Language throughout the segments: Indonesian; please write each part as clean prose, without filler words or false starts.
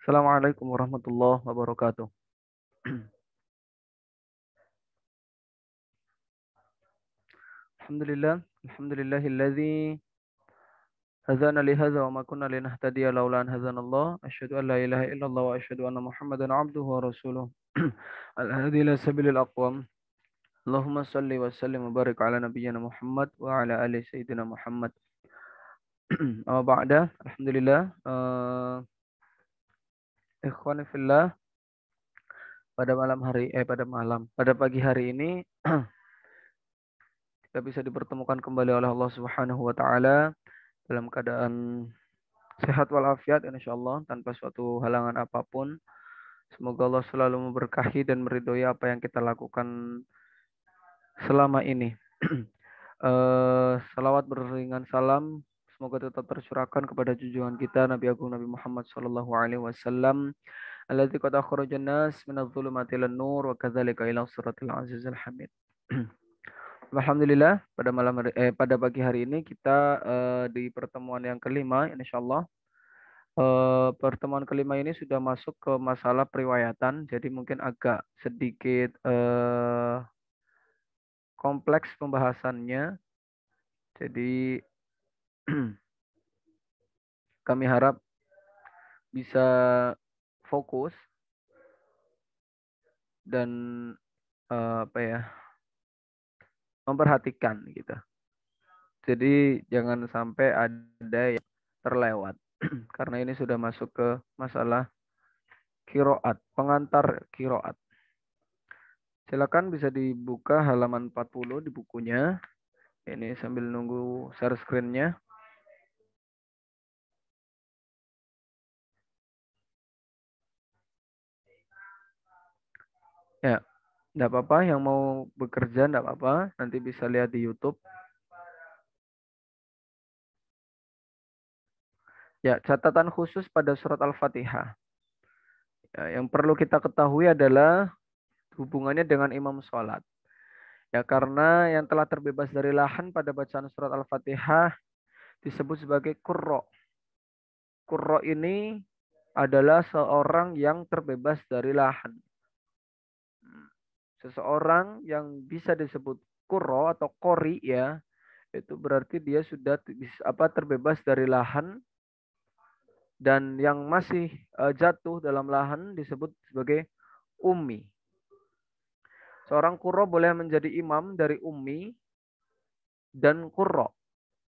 Assalamualaikum warahmatullahi wabarakatuh. Alhamdulillah, alhamdulillahilladzi hadzana li hadza wa ma kunna linahtadiya laula an hadzanallah. Asyhadu an la ilaha illallah wa asyhadu anna Muhammadan abduhu wa rasuluh. Al-hadi ila sabilil aqwam. Allahumma salli wa sallim wa barik ala nabiyyina Muhammad wa ala ali sayyidina Muhammad. Amma ba'da, alhamdulillah, ikhwani fillah, pada pagi hari ini kita bisa dipertemukan kembali oleh Allah Subhanahu wa taala dalam keadaan sehat walafiat insyaallah tanpa suatu halangan apapun. Semoga Allah selalu memberkahi dan meridhoi apa yang kita lakukan selama ini. Salawat beriringan salam semoga tetap tercurahkan kepada junjungan kita Nabi Agung Nabi Muhammad sallallahu alaihi wasallam alladzi qad akhrajan nas minadh-dhulumati ilan nur wa kadzalika ila siratil azizil hamid. Alhamdulillah pada pagi hari ini kita di pertemuan yang kelima insyaallah. Pertemuan kelima ini sudah masuk ke masalah periwayatan, jadi mungkin agak sedikit kompleks pembahasannya. Jadi kami harap bisa fokus dan memperhatikan gitu. Jadi jangan sampai ada yang terlewat karena ini sudah masuk ke masalah kiroat, pengantar kiroat. Silakan bisa dibuka halaman 40 di bukunya. Ini sambil nunggu share screen-nya. Ya, enggak apa-apa. Yang mau bekerja enggak apa-apa. Nanti bisa lihat di YouTube. Ya, catatan khusus pada surat Al-Fatihah. Ya, yang perlu kita ketahui adalah hubungannya dengan imam sholat. Ya, karena yang telah terbebas dari lahan pada bacaan surat Al-Fatihah disebut sebagai qurra. Qurra ini adalah seorang yang terbebas dari lahan. Seseorang yang bisa disebut qurra atau qori ya, itu berarti dia sudah terbebas dari lahan, dan yang masih jatuh dalam lahan disebut sebagai ummi. Seorang qurra boleh menjadi imam dari ummi dan qurra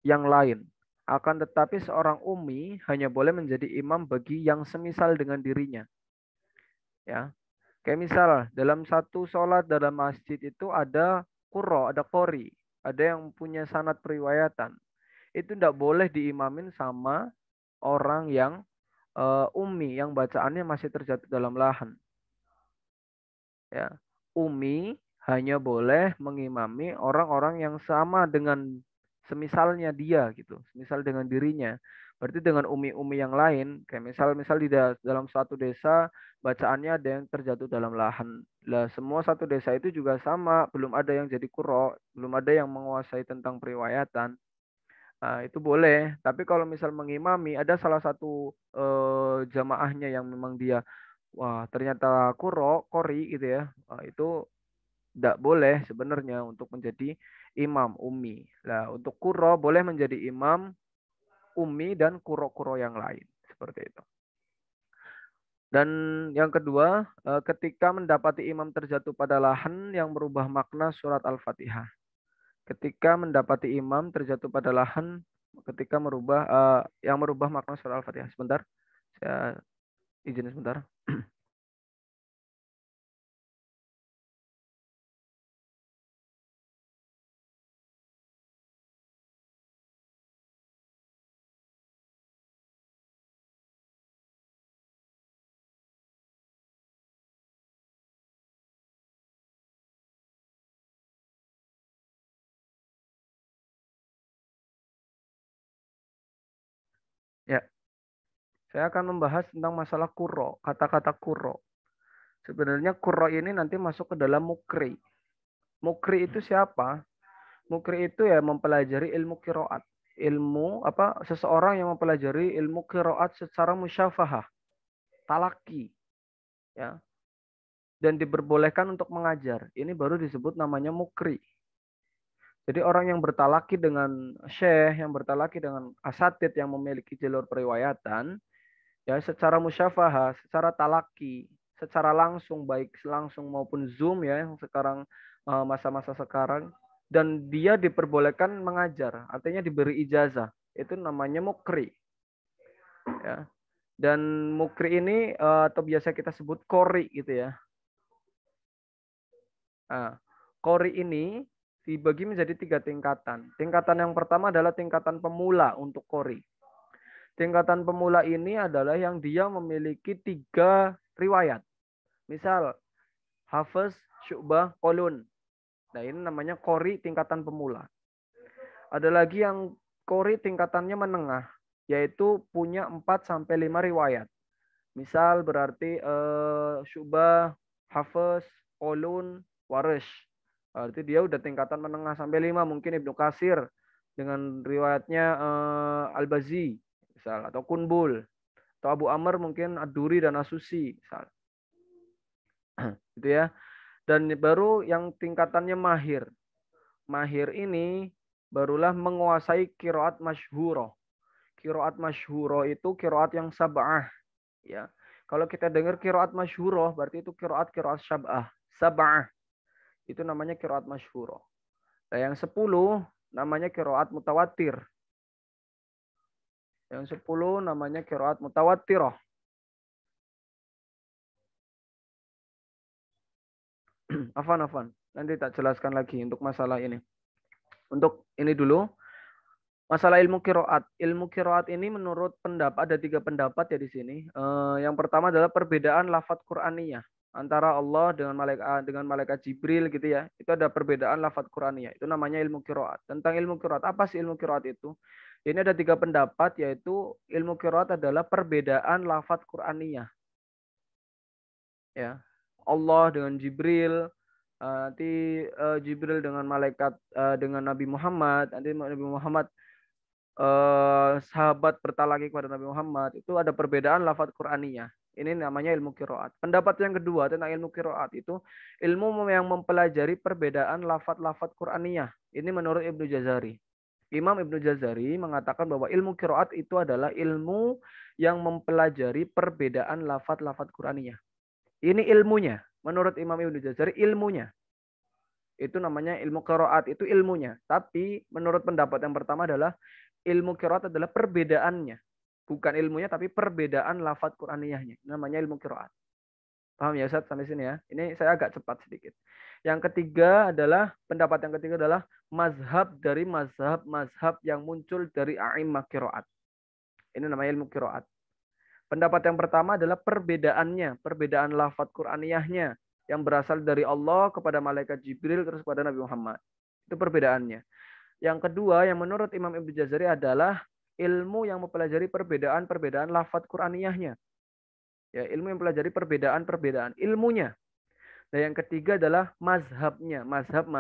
yang lain. Akan tetapi seorang ummi hanya boleh menjadi imam bagi yang semisal dengan dirinya. Ya. Kayak misal dalam satu sholat dalam masjid itu ada qurra, ada qori, ada yang punya sanad periwayatan. Itu tidak boleh diimamin sama orang yang ummi, yang bacaannya masih terjatuh dalam lahan. Ya. Ummi hanya boleh mengimami orang-orang yang sama dengan semisalnya dia gitu, semisal dengan dirinya. Berarti dengan umi-umi yang lain, kayak misal di dalam suatu desa bacaannya ada yang terjatuh dalam lahan. Lah semua satu desa itu juga sama, belum ada yang jadi qurra, belum ada yang menguasai tentang periwayatan. Nah, itu boleh. Tapi kalau misal mengimami ada salah satu jamaahnya yang memang dia wah ternyata kori gitu ya. Wah, itu tidak boleh sebenarnya untuk menjadi imam ummi. Nah, untuk kuro boleh menjadi imam ummi dan kuro-kuro yang lain. Seperti itu. Dan yang kedua, ketika mendapati imam terjatuh pada lahan yang merubah makna surat Al-Fatihah. Ketika mendapati imam terjatuh pada lahan, ketika yang merubah makna surat Al-Fatihah. Sebentar, saya izin sebentar. Ya, saya akan membahas tentang masalah kuro, kata-kata kuro. Sebenarnya kuro ini nanti masuk ke dalam mukri. Mukri itu siapa? Mukri itu ya mempelajari ilmu kiroat. Ilmu apa? Seseorang yang mempelajari ilmu kiroat secara musyafahah. talaki, ya, dan diperbolehkan untuk mengajar. Ini baru disebut namanya mukri. Jadi orang yang bertalaki dengan syekh, yang bertalaki dengan asatid yang memiliki jalur periwayatan, ya secara musyafahah, secara talaki, secara langsung, baik langsung maupun Zoom ya, yang sekarang masa-masa sekarang, dan dia diperbolehkan mengajar, artinya diberi ijazah. Itu namanya mukri. Ya. Dan mukri ini atau biasa kita sebut kori gitu ya. Nah, kori ini dibagi menjadi 3 tingkatan. Tingkatan yang pertama adalah tingkatan pemula untuk kori. Tingkatan pemula ini adalah yang dia memiliki 3 riwayat. Misal, Hafiz, Syu'bah, Qolun. Nah, ini namanya kori tingkatan pemula. Ada lagi yang kori tingkatannya menengah, yaitu punya 4-5 riwayat. Misal berarti Syu'bah, Hafiz, Qolun, Warish. Berarti dia udah tingkatan menengah sampai 5. Mungkin Ibnu Katsir dengan riwayatnya Al-Bazi misal, atau Kunbul, atau Abu Amr mungkin Ad-Duri dan Asusi misal. Gitu ya. Dan baru yang tingkatannya mahir. Mahir ini barulah menguasai kiroat masyhuro. Kiroat masyhuro itu kiroat yang sab'ah. Ya. Kalau kita dengar kiroat masyhuro berarti itu kiroat sab'ah. Sab'ah. Itu namanya kiroat masyhuro. Nah, yang 10 namanya kiroat mutawatir. Yang 10 namanya kiroat mutawatirah. Afan. Nanti tak jelaskan lagi untuk masalah ini. Untuk ini dulu. Masalah ilmu kiroat. Ilmu kiroat ini menurut pendapat, ada 3 pendapat ya di sini. Yang pertama adalah perbedaan lafadz Qur'aniyah. Antara Allah dengan malaikat Jibril gitu ya. Itu ada perbedaan lafadz Qur'aniyah. Itu namanya ilmu kiroat. Tentang ilmu kiroat. Apa sih ilmu kiroat itu? Ini ada 3 pendapat, yaitu ilmu kiroat adalah perbedaan lafadz Qur'aniyah. Ya. Allah dengan Jibril, nanti Jibril dengan malaikat, dengan Nabi Muhammad, nanti Nabi Muhammad sahabat bertalaki kepada Nabi Muhammad, itu ada perbedaan lafadz Qur'aniyah. Ini namanya ilmu kiroat. Pendapat yang kedua tentang ilmu kiroat itu ilmu yang mempelajari perbedaan lafadz Qur'aniyah. Ini menurut Ibnu Jazari. Imam Ibnu Jazari mengatakan bahwa ilmu kiroat itu adalah ilmu yang mempelajari perbedaan lafadz Qur'aniyah. Ini ilmunya. Menurut Imam Ibnu Jazari ilmunya. Itu namanya ilmu kiroat, itu ilmunya. Tapi menurut pendapat yang pertama adalah ilmu kiroat adalah perbedaannya. Bukan ilmunya, tapi perbedaan lafadz Qur'aniyahnya. Namanya ilmu kiroat. Paham ya Ustaz sampai sini ya? Ini saya agak cepat sedikit. Yang ketiga adalah, pendapat yang ketiga adalah mazhab dari mazhab yang muncul dari a'immah kiroat. Ini namanya ilmu kiroat. Pendapat yang pertama adalah perbedaannya. Perbedaan lafadz Qur'aniyahnya. Yang berasal dari Allah kepada malaikat Jibril terus kepada Nabi Muhammad. Itu perbedaannya. Yang kedua yang menurut Imam Ibnu Jazari adalah ilmu yang mempelajari perbedaan lafadz Qur'aniyahnya. Ya, ilmu yang mempelajari perbedaan ilmunya. Dan yang ketiga adalah mazhabnya, mazhab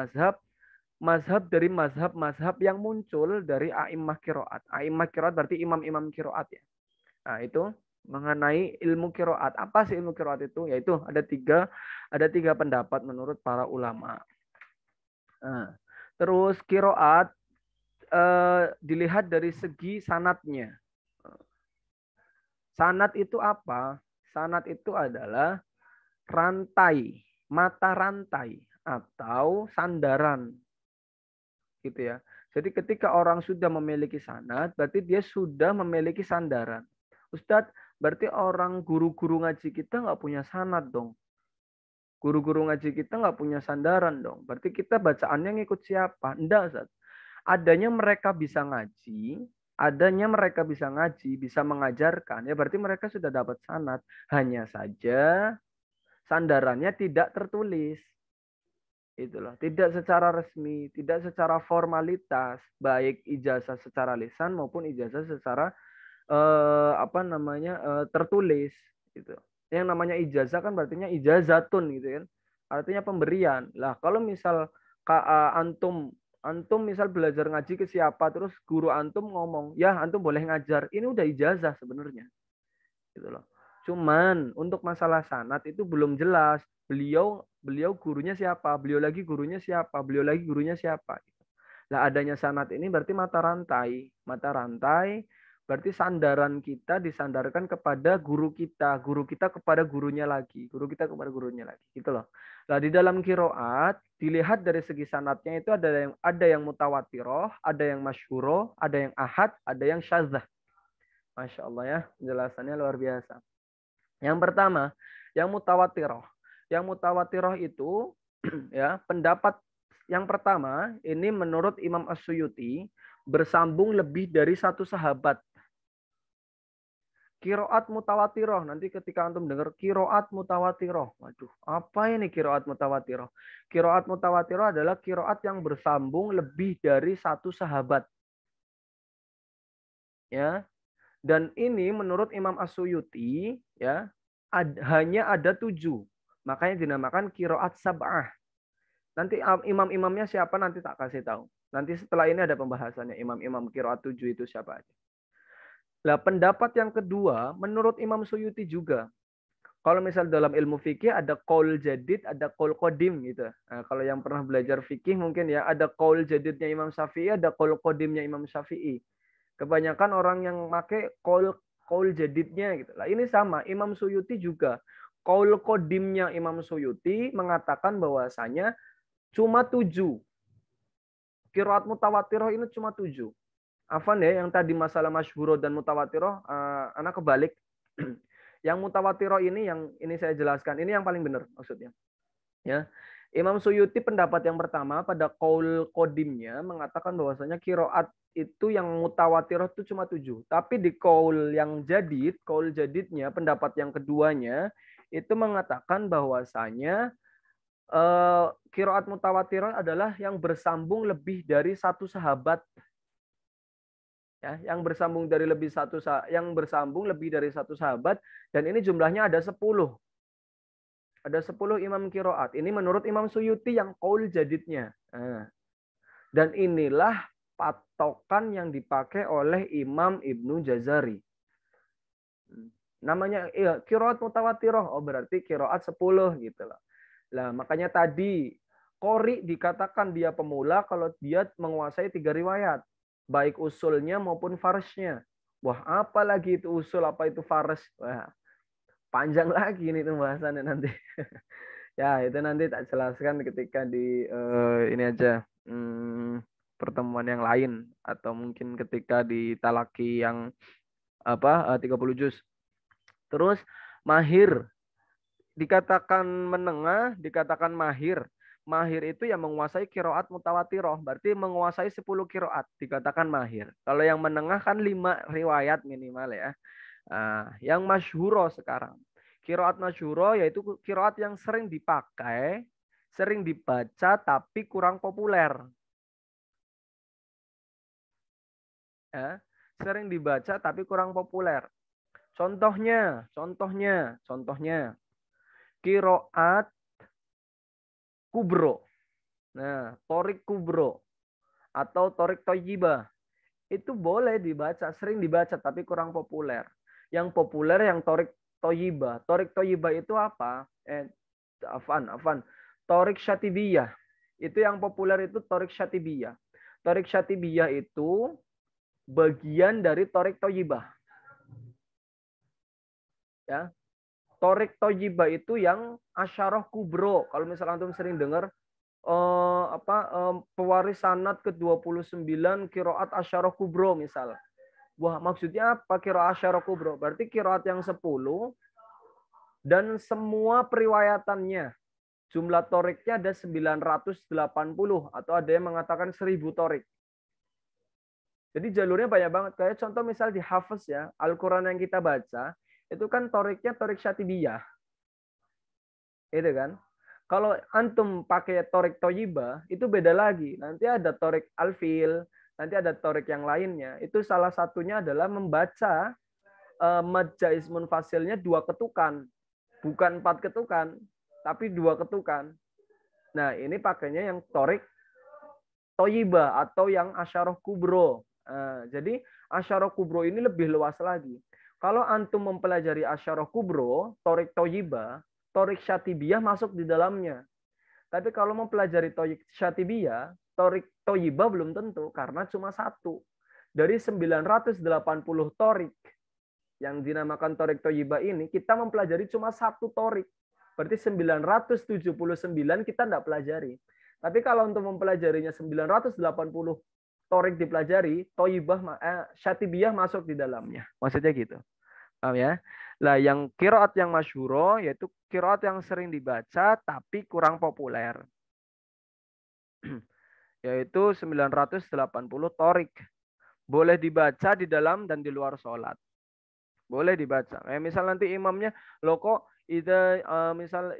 dari mazhab yang muncul dari a'immah kiroat. A'immah kiroat berarti imam-imam kiroat ya. Nah, itu mengenai ilmu kiroat. Apa sih ilmu kiroat itu? Yaitu ada tiga pendapat menurut para ulama. Nah, terus kiroat dilihat dari segi sanatnya. Sanat itu apa? Sanat itu adalah rantai, mata rantai atau sandaran. Gitu ya. Jadi ketika orang sudah memiliki sanad, berarti dia sudah memiliki sandaran. Ustadz, berarti orang guru-guru ngaji kita nggak punya sanad dong. Guru-guru ngaji kita nggak punya sandaran dong. Berarti kita bacaannya ngikut siapa? Enggak, Ustadz. Adanya mereka bisa ngaji, bisa mengajarkan, ya berarti mereka sudah dapat sanad. Hanya saja sandarannya tidak tertulis. Itulah, tidak secara resmi, tidak secara formalitas, baik ijazah secara lisan maupun ijazah secara tertulis gitu. Yang namanya ijazah kan artinya ijazatun gitu kan. Artinya pemberian. Lah, kalau misal antum misal belajar ngaji ke siapa terus guru antum ngomong, "Ya, antum boleh ngajar." Ini udah ijazah sebenarnya. Gitu loh. Cuman untuk masalah sanad itu belum jelas. Beliau gurunya siapa? Beliau lagi gurunya siapa? Beliau lagi gurunya siapa? Nah, adanya sanad ini berarti mata rantai. Mata rantai berarti sandaran kita disandarkan kepada guru kita kepada gurunya lagi, guru kita kepada gurunya lagi, gitu loh. Nah, di dalam kiroat dilihat dari segi sanadnya itu ada yang mutawatiroh, ada yang masyhuro, ada yang ahad, ada yang syadzah. Masya Allah ya, penjelasannya luar biasa. Yang pertama, yang mutawatiroh. Yang mutawatiroh itu ya pendapat yang pertama ini menurut Imam As-Suyuti bersambung lebih dari satu sahabat. Kiroat mutawatiroh. Nanti ketika antum dengar kiroat mutawatiroh. Waduh, apa ini kiroat mutawatiroh? Kiroat mutawatiroh adalah kiroat yang bersambung lebih dari satu sahabat. Ya. Dan ini menurut Imam As-Suyuti ya hanya ada 7. Makanya dinamakan kiroat sab'ah. Nanti imam-imamnya siapa nanti tak kasih tahu. Nanti setelah ini ada pembahasannya imam-imam kiroat 7 itu siapa aja. Nah, pendapat yang kedua menurut Imam Suyuti juga. Kalau misal dalam ilmu fikih ada qaul jadid, ada qaul qadim gitu. Nah, kalau yang pernah belajar fikih mungkin ya ada qaul jadidnya Imam Syafi'i, ada qaul qadimnya Imam Syafi'i. Kebanyakan orang yang pakai qaul jadidnya gitu. Lah ini sama, Imam Suyuti juga. Qaul qadimnya Imam Suyuti mengatakan bahwasanya cuma 7. Qiraat mutawatiroh ini cuma 7. Afan ya, yang tadi masalah masyhuro dan mutawatiroh, anak kebalik. Yang mutawatiroh ini yang ini saya jelaskan, ini yang paling benar maksudnya. Ya. Imam Suyuti pendapat yang pertama pada qaul qadimnya mengatakan bahwasanya qiraat itu yang mutawatiroh itu cuma 7. Tapi di qaul yang jadid, qaul jadidnya pendapat yang keduanya itu mengatakan bahwasanya qiraat mutawatiroh adalah yang bersambung lebih dari satu sahabat. Ya, yang bersambung lebih dari satu sahabat dan ini jumlahnya ada 10. Ada 10 imam qiraat. Ini menurut Imam Suyuti yang qaul jadidnya. Nah, dan inilah patokan yang dipakai oleh Imam Ibnu Jazari. Namanya ya, qiraat mutawatiroh. Oh, berarti qiraat 10 gitu loh. Lah, makanya tadi qori dikatakan dia pemula kalau dia menguasai 3 riwayat. Baik usulnya maupun farsnya. Wah, apa lagi itu usul, apa itu fars? Wah, panjang lagi ini pembahasannya nanti. Ya, itu nanti tak jelaskan ketika di ini aja pertemuan yang lain atau mungkin ketika di talaki yang 30 juz. Terus mahir dikatakan menengah, dikatakan mahir. Mahir itu yang menguasai kiroat mutawatiroh, berarti menguasai 10 kiroat, dikatakan mahir. Kalau yang menengah kan 5 riwayat minimal ya. Nah, yang masyhuro sekarang. Kiroat masyhuro yaitu kiroat yang sering dipakai, sering dibaca tapi kurang populer. Ya, sering dibaca tapi kurang populer. Contohnya. Kiroat kubro. Nah, torik kubro atau torik toyibah itu boleh dibaca, sering dibaca tapi kurang populer. Yang populer yang torik toyibah. Torik toyibah itu apa? Afan. Torik syatibiyah. Itu yang populer itu torik syatibiyah. Torik syatibiyah itu bagian dari torik toyibah. Ya. Torik toyibah itu yang asyarah kubro. Kalau misalnya antum sering dengar pewaris sanad ke-29 kiroat asyarah kubro misal. Wah, maksudnya apa kiroat asyarah kubro? Berarti kiroat yang 10 dan semua periwayatannya. Jumlah toriknya ada 980 atau ada yang mengatakan 1000 torik. Jadi jalurnya banyak banget. Kayak contoh misal di Hafiz ya, Al-Quran yang kita baca, itu kan toriknya torik syatibiyah. Itu kan? Kalau antum pakai torik toyibah, itu beda lagi. Nanti ada torik alfil, nanti ada torik yang lainnya. Itu salah satunya adalah membaca mad jaiz munfasilnya 2 ketukan. Bukan 4 ketukan, tapi 2 ketukan. Nah, ini pakainya yang torik toyibah atau yang asyarah kubro. Jadi asyarah kubro ini lebih luas lagi. Kalau antum mempelajari Asyarah Kubro, Torik Toyiba, Torik Syatibiyah masuk di dalamnya. Tapi kalau mempelajari Torik Syatibiyah, Torik Toyiba belum tentu, karena cuma satu. Dari 980 torik yang dinamakan Torik Toyiba ini, kita mempelajari cuma satu torik. Berarti 979 kita tidak pelajari. Tapi kalau untuk mempelajarinya 980 torik dipelajari, Syatibiyah masuk di dalamnya. Maksudnya gitu. Paham ya? Lah yang qiraat yang masyhuro yaitu qiraat yang sering dibaca tapi kurang populer. Yaitu 980 torik. Boleh dibaca di dalam dan di luar sholat. Boleh dibaca. Misal nanti imamnya, lo kok ide misal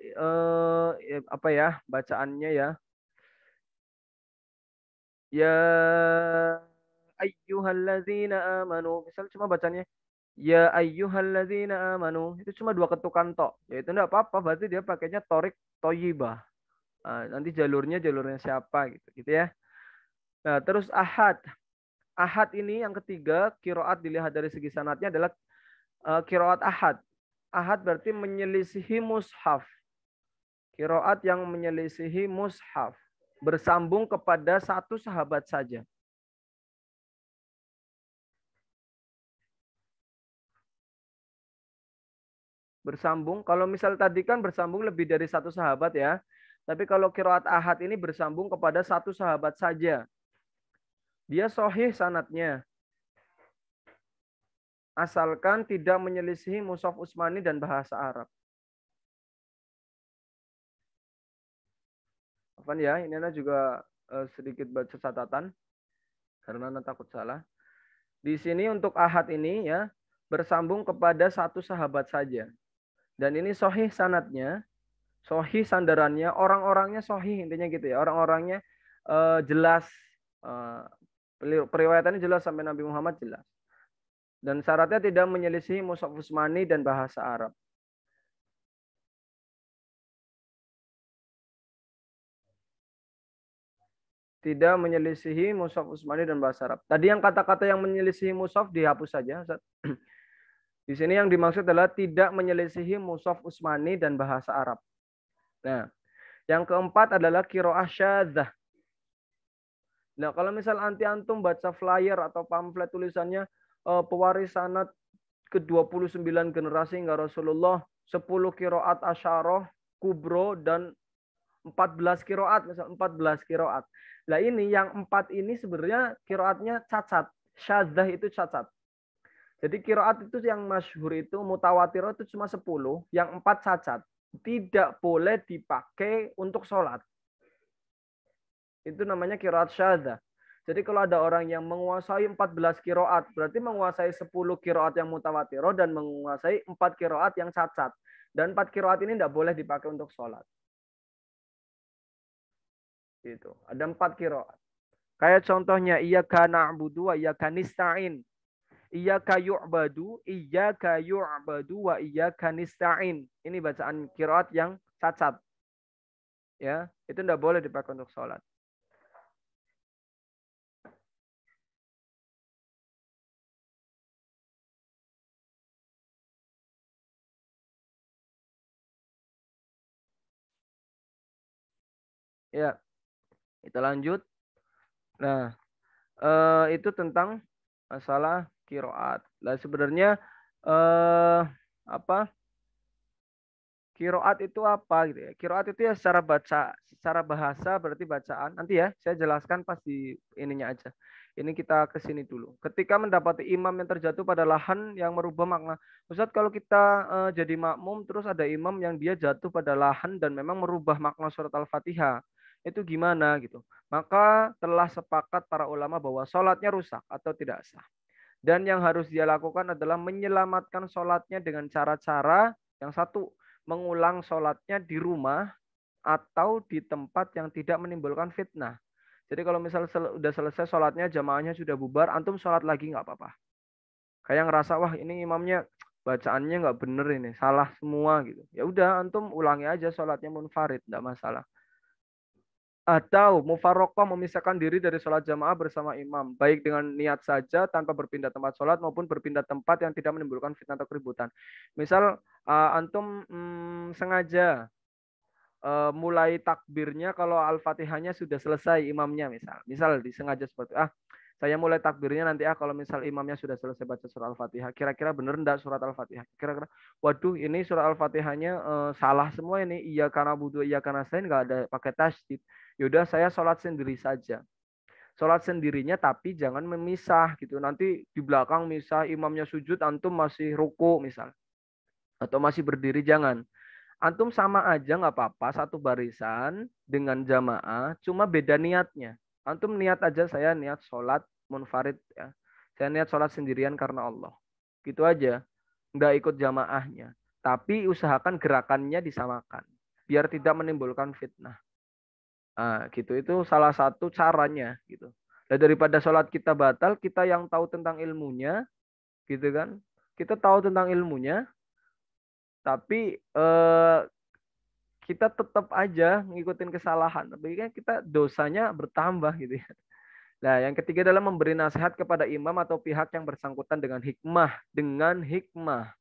apa ya bacaannya ya? Ya ayyuhalladzina amanu. Misal cuma bacanya ya ayyuhalladzina amanu. Itu cuma dua ketukan tok. Ya itu enggak apa-apa, berarti dia pakainya torik toyibah. Nanti jalurnya siapa gitu, gitu ya. Nah, terus ahad. Ahad ini yang ketiga, kiroat dilihat dari segi sanatnya adalah kiroat ahad. Ahad berarti menyelisihi mushaf. Kiroat yang menyelisihi mushaf. Bersambung kepada satu sahabat saja. Bersambung, kalau misal tadi kan bersambung lebih dari satu sahabat ya. Tapi kalau kiroat ahad ini bersambung kepada satu sahabat saja. Dia sahih sanatnya. Asalkan tidak menyelisihi mushaf Utsmani dan bahasa Arab. Afan ya, ini Ana juga sedikit baca catatan karena Ana takut salah. Di sini untuk ahad ini ya bersambung kepada satu sahabat saja. Dan ini sahih sanatnya, sahih sandarannya, orang-orangnya sahih intinya gitu ya. Orang-orangnya jelas, periwayatannya jelas sampai Nabi Muhammad jelas. Dan syaratnya tidak menyelisihi mushaf Utsmani dan bahasa Arab. Tidak menyelisihi mushaf Utsmani dan bahasa Arab. Tadi yang kata-kata yang menyelisihi mushaf dihapus saja. Di sini yang dimaksud adalah tidak menyelisihi mushaf Utsmani dan bahasa Arab. Nah, yang keempat adalah qiraah syadzah. Nah, kalau misal antum baca flyer atau pamflet tulisannya pewaris sanad ke-29 generasi hingga Rasulullah, 10 qiraat asyarah kubro dan 14 qiraat, misal 14 qiraat. Nah, ini yang 4 ini sebenarnya qiraatnya cacat. Syadzah itu cacat. Jadi qiraat itu yang masyhur itu mutawatir itu cuma 10, yang 4 cacat. Tidak boleh dipakai untuk sholat. Itu namanya qiraat syadzah. Jadi kalau ada orang yang menguasai 14 qiraat, berarti menguasai 10 qiraat yang mutawatir dan menguasai 4 qiraat yang cacat. Dan 4 qiraat ini tidak boleh dipakai untuk sholat. Gitu. Ada 4 qiraat. Kayak contohnya iyyaka na'budu wa iyyaka nasta'in. Iyyaka yu'badu, iyyaka yu'badu wa iyyaka nasta'in. Ini bacaan qiraat yang cacat. Ya, itu tidak boleh dipakai untuk sholat. Ya, kita lanjut. Nah, itu tentang masalah kiroat. Nah, sebenarnya apa? Kiroat itu apa gitu ya? Kiroat itu ya secara bahasa berarti bacaan. Nanti ya, saya jelaskan pas di ininya aja. Ini kita ke sini dulu. Ketika mendapati imam yang terjatuh pada lahan yang merubah makna. Ustaz, kalau kita jadi makmum terus ada imam yang dia jatuh pada lahan dan memang merubah makna surat Al-Fatihah. Itu gimana gitu. Maka telah sepakat para ulama bahwa sholatnya rusak atau tidak sah. Dan yang harus dia lakukan adalah menyelamatkan sholatnya dengan cara-cara yang satu, mengulang sholatnya di rumah atau di tempat yang tidak menimbulkan fitnah. Jadi kalau misal sudah selesai sholatnya, jamaahnya sudah bubar, antum sholat lagi nggak apa-apa. Kayak ngerasa, wah ini imamnya bacaannya nggak bener ini, salah semua gitu. Ya udah, antum ulangi aja sholatnya munfarid, nggak masalah. Atau mufarroqah memisahkan diri dari sholat jamaah bersama imam, baik dengan niat saja tanpa berpindah tempat sholat maupun berpindah tempat yang tidak menimbulkan fitnah atau keributan. Misal antum sengaja mulai takbirnya kalau Al-Fatihahnya sudah selesai imamnya misal. Misal disengaja seperti saya mulai takbirnya nanti kalau misal imamnya sudah selesai baca surat Al-Fatihah. Kira-kira benar enggak surat Al-Fatihah? Kira-kira waduh ini surat Al-Fatihahnya salah semua ini. Iya karena butuh iya karena saya enggak ada pakai tasydid. Yaudah saya sholat sendiri saja. Sholat sendirinya tapi jangan memisah gitu. Nanti di belakang misah imamnya sujud antum masih ruku misal. Atau masih berdiri jangan. Antum sama aja nggak apa-apa satu barisan dengan jamaah, cuma beda niatnya. Antum niat aja saya niat sholat munfarid ya. Saya niat sholat sendirian karena Allah. Gitu aja. Nggak ikut jamaahnya. Tapi usahakan gerakannya disamakan. Biar tidak menimbulkan fitnah. Gitu. Itu salah satu caranya gitu. Dan daripada sholat kita batal, kita yang tahu tentang ilmunya, gitu kan? Kita tahu tentang ilmunya, tapi kita tetap aja ngikutin kesalahan. Tapi kan kita dosanya bertambah gitu ya. Nah, yang ketiga adalah memberi nasihat kepada imam atau pihak yang bersangkutan dengan hikmah. Dengan hikmah.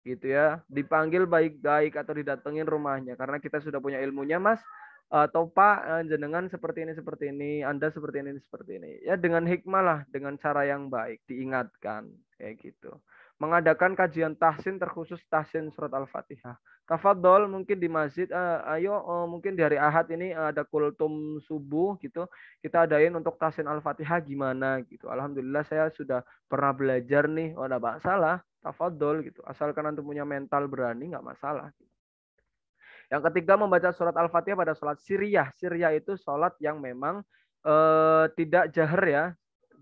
Gitu ya. Dipanggil baik-baik atau didatengin rumahnya. Karena kita sudah punya ilmunya, Mas. Atau Pak, jenengan seperti ini, Anda seperti ini, seperti ini. Ya dengan hikmah lah, dengan cara yang baik. Diingatkan. Kayak gitu. Mengadakan kajian tahsin terkhusus tahsin surat Al-Fatihah. Tafadhol mungkin di masjid, ayo mungkin di hari Ahad ini ada kultum subuh gitu. Kita adain untuk tahsin Al-Fatihah gimana gitu. Alhamdulillah saya sudah pernah belajar nih. Oh, enggak masalah. Tafadhol gitu. Asalkan antum punya mental berani nggak masalah. Yang ketiga membaca surat Al-Fatihah pada sholat siriyah. Siriyah itu sholat yang memang tidak jahar ya.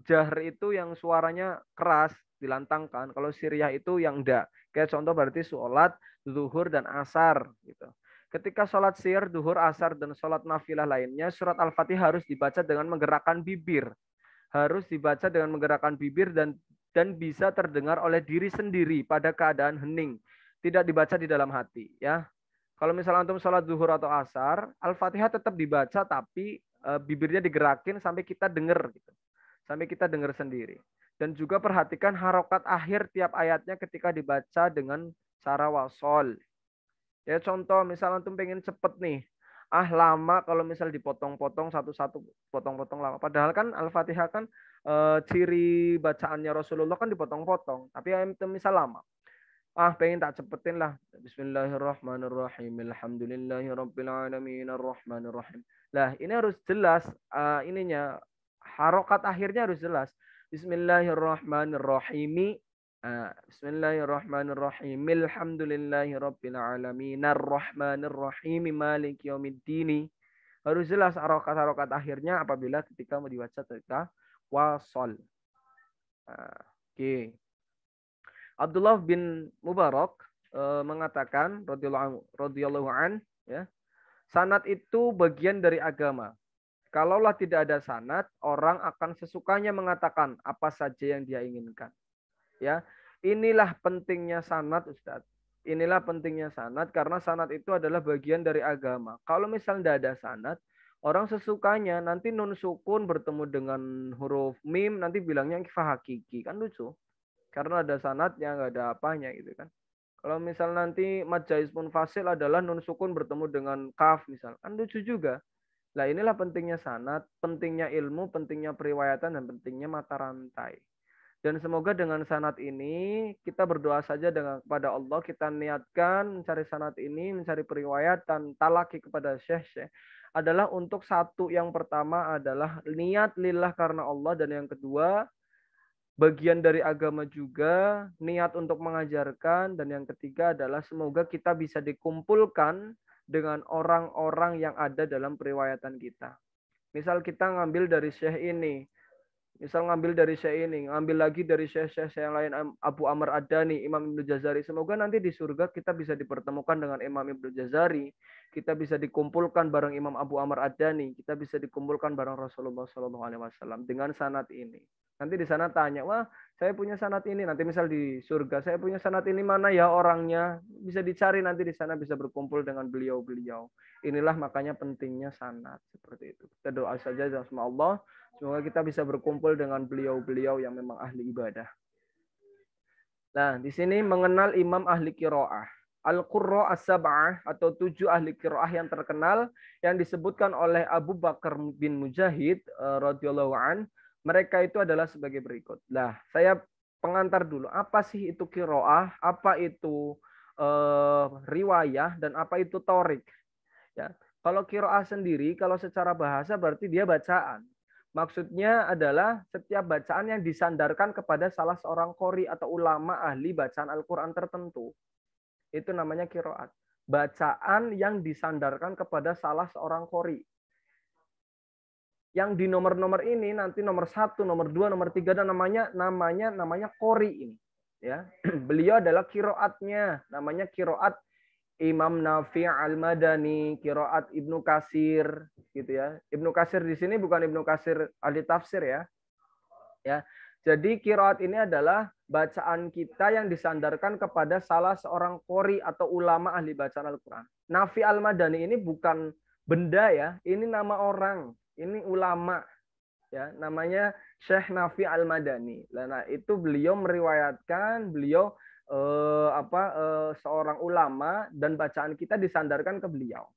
Jahar itu yang suaranya keras, dilantangkan. Kalau siriyah itu yang enggak. Kayak contoh berarti sholat zuhur dan asar. Gitu. Ketika sholat sir, zuhur, asar, dan sholat nafilah lainnya, surat Al-Fatihah harus dibaca dengan menggerakkan bibir. Harus dibaca dengan menggerakkan bibir dan bisa terdengar oleh diri sendiri pada keadaan hening. Tidak dibaca di dalam hati. Ya. Kalau misalnya antum sholat zuhur atau asar, Al-Fatihah tetap dibaca tapi bibirnya digerakin sampai kita dengar gitu. Sampai kita dengar sendiri. Dan juga perhatikan harokat akhir tiap ayatnya ketika dibaca dengan cara wasol. Ya contoh misal antum pengen cepet nih. Lama kalau misal dipotong-potong satu-satu potong-potong lama. Padahal kan Al-Fatihah kan ciri bacaannya Rasulullah kan dipotong-potong. Tapi antum misal lama. Pengen tak cepetin lah. Bismillahirrahmanirrahim. Alhamdulillahirrabbilalamin. Arrahmanirrahim. Lah, ini harus jelas ininya. Harokat akhirnya harus jelas. Bismillahirrahmanirrahim. Bismillahirrahmanirrahim. Alhamdulillahirrabbilalamin. Arrahmanirrahim. Maliki yaumiddin. Harus jelas harokat-harokat akhirnya apabila ketika mau dibaca ketika wasol. Oke. Abdullah bin Mubarak mengatakan radhiyallahu an ya, sanad itu bagian dari agama. Kalaulah tidak ada sanad, orang akan sesukanya mengatakan apa saja yang dia inginkan. Ya, inilah pentingnya sanad, Ustaz. Inilah pentingnya sanad karena sanad itu adalah bagian dari agama. Kalau misalnya tidak ada sanad, orang sesukanya nanti nun sukun bertemu dengan huruf mim nanti bilangnya kifah hakiki, kan lucu. Karena ada sanatnya, nggak ada apanya gitu kan. Kalau misal nanti mad jaiz munfasil adalah nun sukun bertemu dengan kaf misal, kan lucu juga. Nah inilah pentingnya sanat, pentingnya ilmu, pentingnya periwayatan, dan pentingnya mata rantai. Dan semoga dengan sanat ini kita berdoa saja dengan kepada Allah, kita niatkan mencari sanat ini, mencari periwayatan, talaki kepada syekh adalah untuk satu, yang pertama adalah niat lillah karena Allah, dan yang kedua bagian dari agama juga, niat untuk mengajarkan, dan yang ketiga adalah semoga kita bisa dikumpulkan dengan orang-orang yang ada dalam periwayatan kita. Misal kita ngambil dari syekh ini, ngambil lagi dari syekh-syekh yang lain, Abu Amr Ad-Dani, Imam Ibnu Jazari. Semoga nanti di surga kita bisa dipertemukan dengan Imam Ibnu Jazari, kita bisa dikumpulkan bareng Imam Abu Amr Ad-Dani, kita bisa dikumpulkan bareng Rasulullah SAW dengan sanad ini. Nanti di sana tanya, wah saya punya sanad ini. Nanti misal di surga, saya punya sanad ini, mana ya orangnya? Bisa dicari nanti di sana, bisa berkumpul dengan beliau-beliau. Inilah makanya pentingnya sanad seperti itu. Kita doa saja sama Allah, semoga kita bisa berkumpul dengan beliau-beliau yang memang ahli ibadah. Nah, di sini mengenal imam ahli qiraah. Al-Qurra as-Sab'ah atau 7 ahli qiraah yang terkenal yang disebutkan oleh Abu Bakar bin Mujahid radhiyallahu an. Mereka itu adalah sebagai berikut. Nah, saya pengantar dulu. Apa sih itu qiraah? Apa itu riwayah dan apa itu torik? Ya. Kalau qiraah sendiri, kalau secara bahasa berarti dia bacaan. Maksudnya adalah setiap bacaan yang disandarkan kepada salah seorang qori atau ulama ahli bacaan Al-Quran tertentu. Itu namanya qiraat. Bacaan yang disandarkan kepada salah seorang qori. Yang di nomor-nomor ini nanti nomor 1, nomor 2, nomor 3 dan namanya qori ini. Ya, beliau adalah qiraatnya, namanya qiraat Imam Nafi' Al-Madani, qiraat Ibnu Katsir gitu ya. Ibnu Katsir di sini bukan Ibnu Katsir ahli tafsir ya. Ya. Jadi qiraat ini adalah bacaan kita yang disandarkan kepada salah seorang qori atau ulama ahli bacaan Al-Qur'an. Nafi Al-Madani ini bukan benda ya, ini nama orang, ini ulama ya, namanya Syekh Nafi Al-Madani. Nah, itu beliau meriwayatkan, beliau seorang ulama dan bacaan kita disandarkan ke beliau.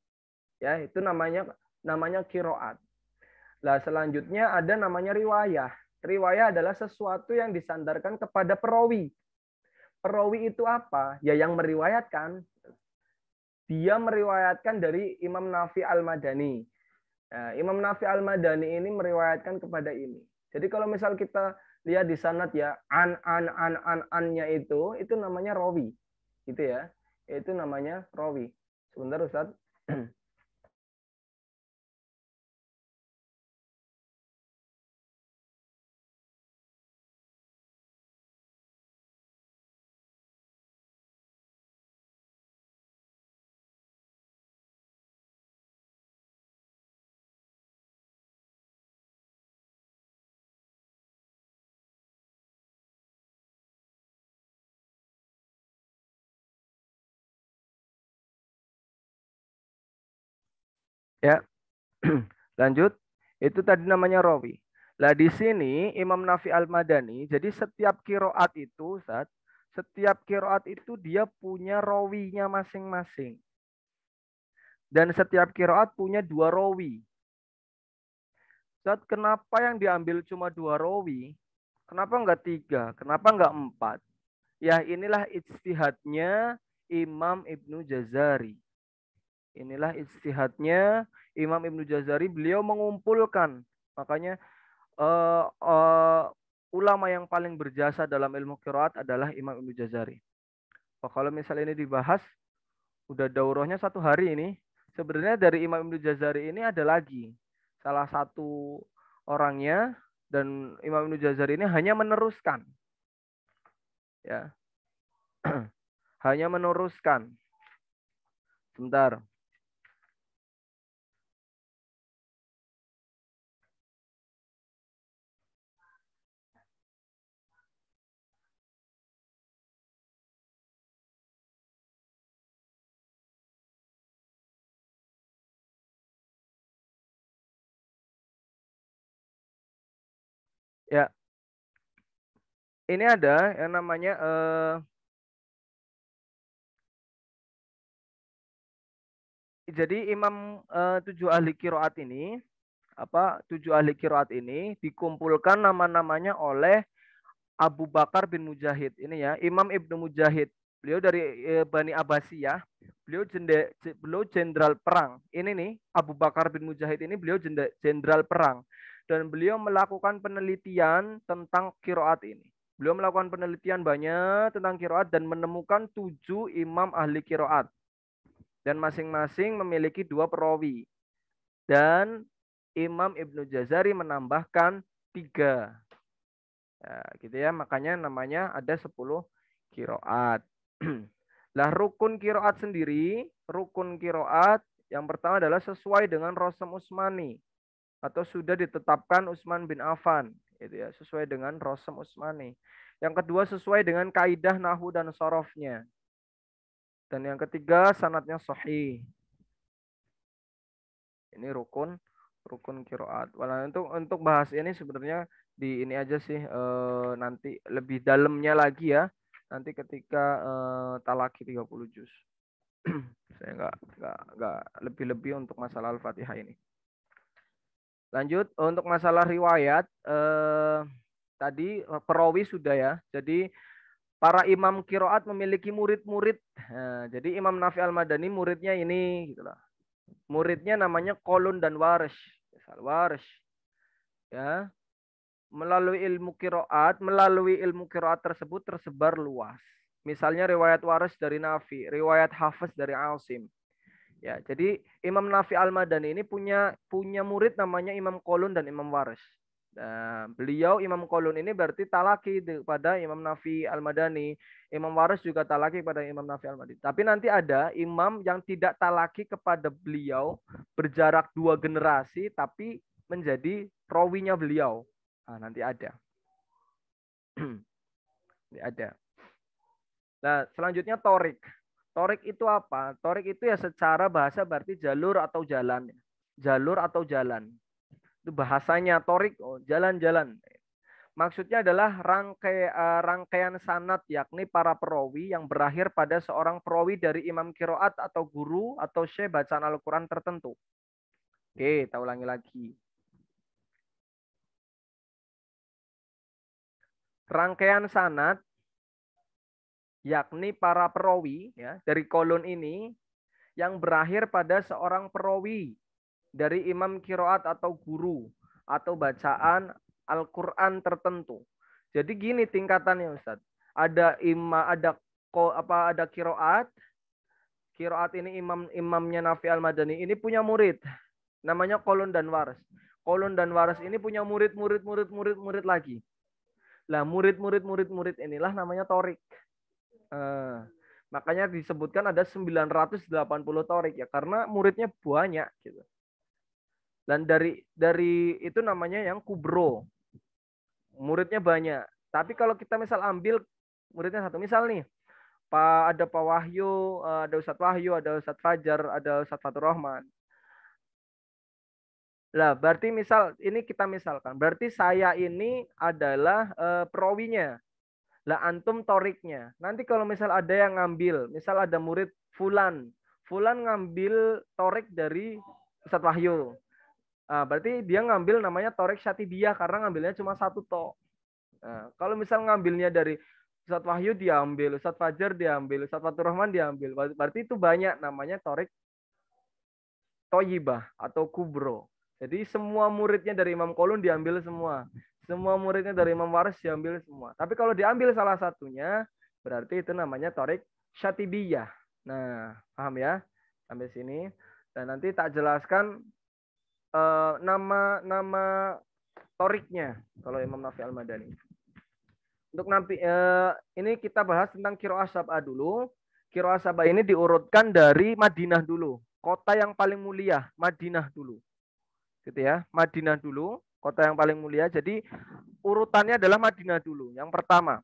Ya, itu namanya qiraat. Nah, selanjutnya ada namanya riwayah. Riwayah adalah sesuatu yang disandarkan kepada perawi. Perawi itu apa? Ya yang meriwayatkan. Dia meriwayatkan dari Imam Nafi Al-Madani. Nah, Imam Nafi Al-Madani ini meriwayatkan kepada ini. Jadi kalau misal kita lihat di sanad ya, an-nya itu namanya rawi. Gitu ya. Itu namanya rawi. Sebentar Ustaz. Ya, lanjut. Itu tadi namanya rawi. Lah di sini Imam Nafi Al-Madani, jadi setiap kiroat itu, setiap kiroat itu dia punya rawinya masing-masing. Dan setiap kiroat punya 2 rawi. Kenapa yang diambil cuma 2 rawi? Kenapa enggak 3? Kenapa enggak 4? Ya inilah ijtihadnya Imam Ibnu Jazari. Inilah ijtihadnya Imam Ibnu Jazari. Beliau mengumpulkan. Makanya ulama yang paling berjasa dalam ilmu qiraat adalah Imam Ibnu Jazari. Kalau misalnya ini dibahas, udah daurahnya 1 hari ini. Sebenarnya dari Imam Ibnu Jazari ini ada lagi. Salah satu orangnya, dan Imam Ibnu Jazari ini hanya meneruskan. Ya. Hanya meneruskan. Sebentar. Ya, ini ada yang namanya jadi imam 7 ahli qiraat ini, 7 ahli qiraat ini dikumpulkan nama-namanya oleh Abu Bakar bin Mujahid. Ini ya, Imam Ibnu Mujahid. Beliau dari Bani Abbasiyah. Beliau jenderal perang. Ini nih, Abu Bakar bin Mujahid ini beliau jenderal perang. Dan beliau melakukan penelitian tentang kiroat ini. Beliau melakukan penelitian banyak tentang kiroat dan menemukan 7 imam ahli kiroat. Dan masing-masing memiliki 2 perawi. Dan Imam Ibnu Jazari menambahkan 3. Ya, gitu ya. Makanya namanya ada 10 kiroat. Lah rukun kiroat sendiri, rukun kiroat yang pertama adalah sesuai dengan Rosem Utsmani atau sudah ditetapkan Utsman bin Affan. gitu ya, sesuai dengan Rasm Utsmani. Yang kedua sesuai dengan kaidah nahwu dan sorofnya. Dan yang ketiga sanadnya sahih. Ini rukun kiroat. Walau untuk bahas ini sebenarnya di ini aja sih nanti lebih dalamnya lagi ya. Nanti ketika talaki 30 juz. Saya nggak lebih-lebih untuk masalah Al-Fatihah ini. Lanjut untuk masalah riwayat tadi perawi sudah ya. Jadi para imam kiroat memiliki murid-murid. Nah, jadi Imam Nafi Al-Madani muridnya ini gitulah. Muridnya namanya Qalun dan Warsh. Warsh ya. Melalui ilmu kiroat tersebut tersebar luas. Misalnya riwayat Warsh dari Nafi, riwayat Hafiz dari Asim. Ya, jadi Imam Nafi Al-Madani ini punya murid namanya Imam Qalun dan Imam Warsh. Nah, beliau Imam Qalun ini berarti talaki kepada Imam Nafi Al-Madani. Imam Warsh juga talaki kepada Imam Nafi Al-Madani. Tapi nanti ada imam yang tidak talaki kepada beliau berjarak 2 generasi tapi menjadi rawinya beliau. Nah, nanti ada. Ini ada. Nah, selanjutnya torik. Torik itu apa? Torik itu ya secara bahasa berarti jalur atau jalan. Jalur atau jalan. Itu bahasanya torik, oh, jalan-jalan. Maksudnya adalah rangkaian sanad, yakni para perawi yang berakhir pada seorang perawi dari imam kiroat atau guru atau syekh bacaan Al-Quran tertentu. Oke, kita ulangi lagi. Rangkaian sanad yakni para perawi ya dari kolon ini yang berakhir pada seorang perawi dari imam kiroat atau guru atau bacaan Al-Quran tertentu. Jadi gini tingkatannya Ustaz. Ada ada kiroat. Kiroat ini imamnya Nafi Al-Madani ini punya murid. Namanya Kolun dan Waras. Kolun dan Waras ini punya murid lagi. Lah murid inilah namanya torik. Makanya disebutkan ada 980 torik ya karena muridnya banyak gitu. Dan dari itu namanya yang kubro. Muridnya banyak. Tapi kalau kita misal ambil muridnya satu, misal nih ada Pak Wahyu, ada Ustadz Wahyu, ada Ustadz Fajar, ada Ustadz Fatur Rahman. Lah, berarti misal ini kita misalkan, berarti saya ini adalah perawinya. Lah antum toriknya. Nanti kalau misal ada yang ngambil, misal ada murid Fulan. Fulan ngambil torik dari Ustadz Wahyu. Nah, berarti dia ngambil namanya torik Syatibiyah karena ngambilnya cuma satu to. Nah, kalau misal ngambilnya dari Ustadz Wahyu diambil, Ustadz Fajar diambil, Ustadz Fatur Rahman diambil. Berarti itu banyak namanya torik Toyibah atau Kubro. Jadi semua muridnya dari Imam Kolun diambil semua. Semua muridnya dari Imam Waris diambil semua. Tapi kalau diambil salah satunya, berarti itu namanya torik Syatibiyah. Nah, paham ya? Sampai sini. Dan nanti tak jelaskan nama toriknya kalau Imam Nafi Al-Madani. Untuk nanti ini kita bahas tentang Qiraah Sab'ah dulu. Qiraah Sab'ah ini diurutkan dari Madinah dulu. Kota yang paling mulia, Madinah dulu. Gitu ya, Madinah dulu, kota yang paling mulia. Jadi urutannya adalah Madinah dulu. Yang pertama,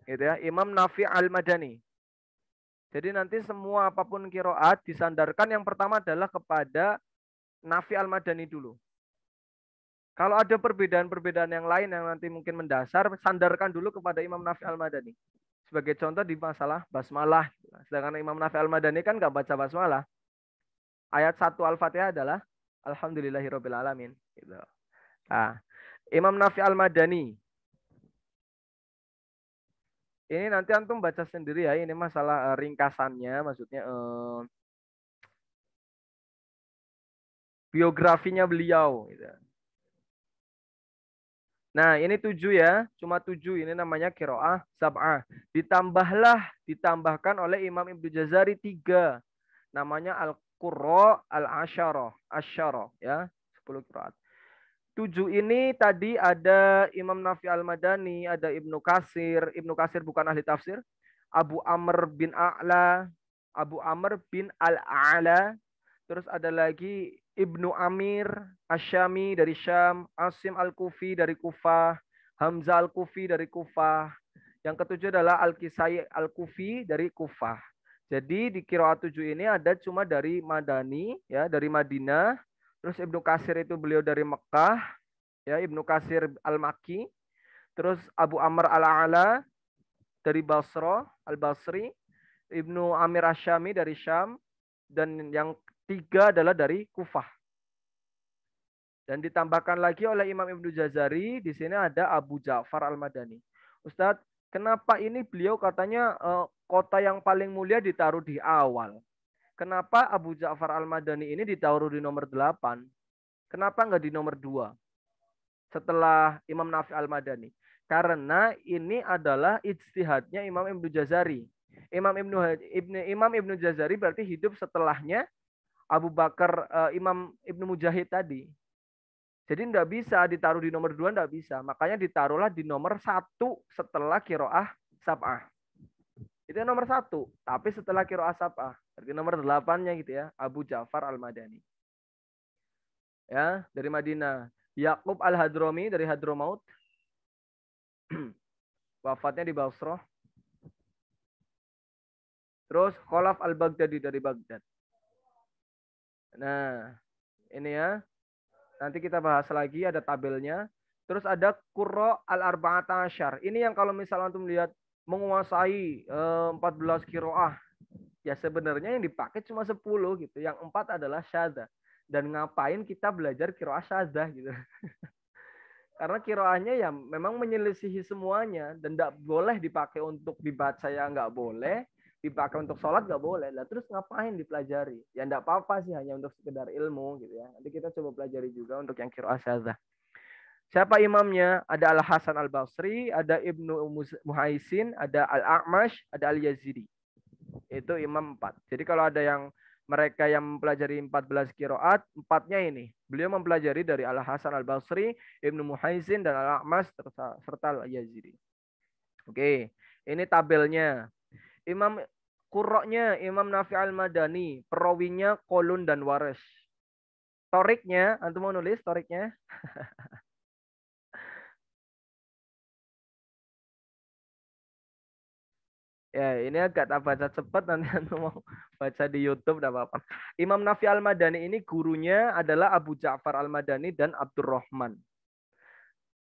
gitu ya, Imam Nafi Al-Madani. Jadi nanti semua apapun qiraat disandarkan yang pertama adalah kepada Nafi Al-Madani dulu. Kalau ada perbedaan-perbedaan yang lain yang nanti mungkin mendasar, sandarkan dulu kepada Imam Nafi Al-Madani. Sebagai contoh di masalah basmalah. Sedangkan Imam Nafi Al-Madani kan nggak baca basmalah. Ayat 1 Al-Fatihah adalah Alhamdulillahirrabbilalamin. Gitu. Nah, Imam Nafi Al-Madani. Ini nanti antum baca sendiri ya. Ini masalah ringkasannya, maksudnya biografinya beliau. Gitu. Nah, ini 7 ya. Cuma 7. Ini namanya Qiraah Sab'ah. Ditambahkan oleh Imam Ibnu Jazari 3. Namanya Al-Qurra Al-Asyarah. Asyarah ya. 10 qiraat. 7 ini tadi ada Imam Nafi Al-Madani, ada Ibnu Katsir. Ibnu Katsir bukan ahli tafsir. Abu Amr bin A'la, Abu Amr bin Al-A'la. Terus ada lagi Ibnu Amir Asyami dari Syam, Asim Al-Kufi dari Kufah, Hamzah Al-Kufi dari Kufah. Yang ketujuh adalah Al-Kisai Al-Kufi dari Kufah. Jadi di qiraat 7 ini ada cuma dari Madani, ya, dari Madinah. Terus Ibnu Katsir itu beliau dari Mekah, ya, Ibnu Katsir Al-Makki. Terus Abu Amr Al-A'la dari Basra, Al-Basri. Ibnu Amir Asyami dari Syam. Dan yang tiga adalah dari Kufah. Dan ditambahkan lagi oleh Imam Ibnu Jazari, di sini ada Abu Ja'far Al-Madani. Ustadz, kenapa ini beliau katanya kota yang paling mulia ditaruh di awal? Kenapa Abu Ja'far Al-Madani ini ditaruh di nomor 8? Kenapa nggak di nomor 2? Setelah Imam Nafi Al-Madani. Karena ini adalah ijtihadnya Imam Ibnu Jazari. Imam Ibnu Jazari berarti hidup setelahnya Abu Bakar, Imam Ibnu Mujahid tadi. Jadi tidak bisa ditaruh di nomor 2, tidak bisa. Makanya ditaruhlah di nomor 1 setelah kiroah sab'ah. Itu nomor 1. Tapi setelah kiroah sab'ah. Berarti nomor 8-nya gitu ya. Abu Ja'far Al-Madani. Ya, dari Madinah. Yaqub Al-Hadrami dari Hadramaut. Wafatnya di Basrah. Terus Khalaf Al-Baghdadi dari Baghdad. Nah, ini ya. Nanti kita bahas lagi, ada tabelnya. Terus ada Qurra al-Arba'ata Asyar. Ini yang kalau misalnya antum lihat menguasai 14 kiroah. Ya sebenarnya yang dipakai cuma 10 gitu. Yang 4 adalah syadzah. Dan ngapain kita belajar kiroah syadzah gitu. Karena kiroahnya ya memang menyelisihi semuanya. Dan tidak boleh dipakai untuk dibaca, ya nggak boleh. Dipakai untuk sholat nggak boleh. Lah terus ngapain dipelajari? Ya nggak apa-apa sih, hanya untuk sekedar ilmu gitu ya. Nanti kita coba pelajari juga untuk yang qiraah syadzah. Siapa imamnya? Ada Al Hasan Al Basri, ada Ibnu Muhaisin, ada Al A'mash, ada Al Yazidi. Itu imam 4. Jadi kalau ada yang mereka yang mempelajari 14 qiraat, 4-nya ini. Beliau mempelajari dari Al Hasan Al Basri, Ibnu Muhaisin dan Al A'mash serta Al Yazidi. Oke, ini tabelnya. Imam Qurra'nya Imam Nafi Al-Madani, perawinya Qolun dan Waris. Toriknya, antum mau nulis toriknya? Ya, ini agak tak baca cepat, nanti antum mau baca di YouTube tidak apa-apa. Imam Nafi Al-Madani ini gurunya adalah Abu Ja'far Al-Madani dan Abdurrahman.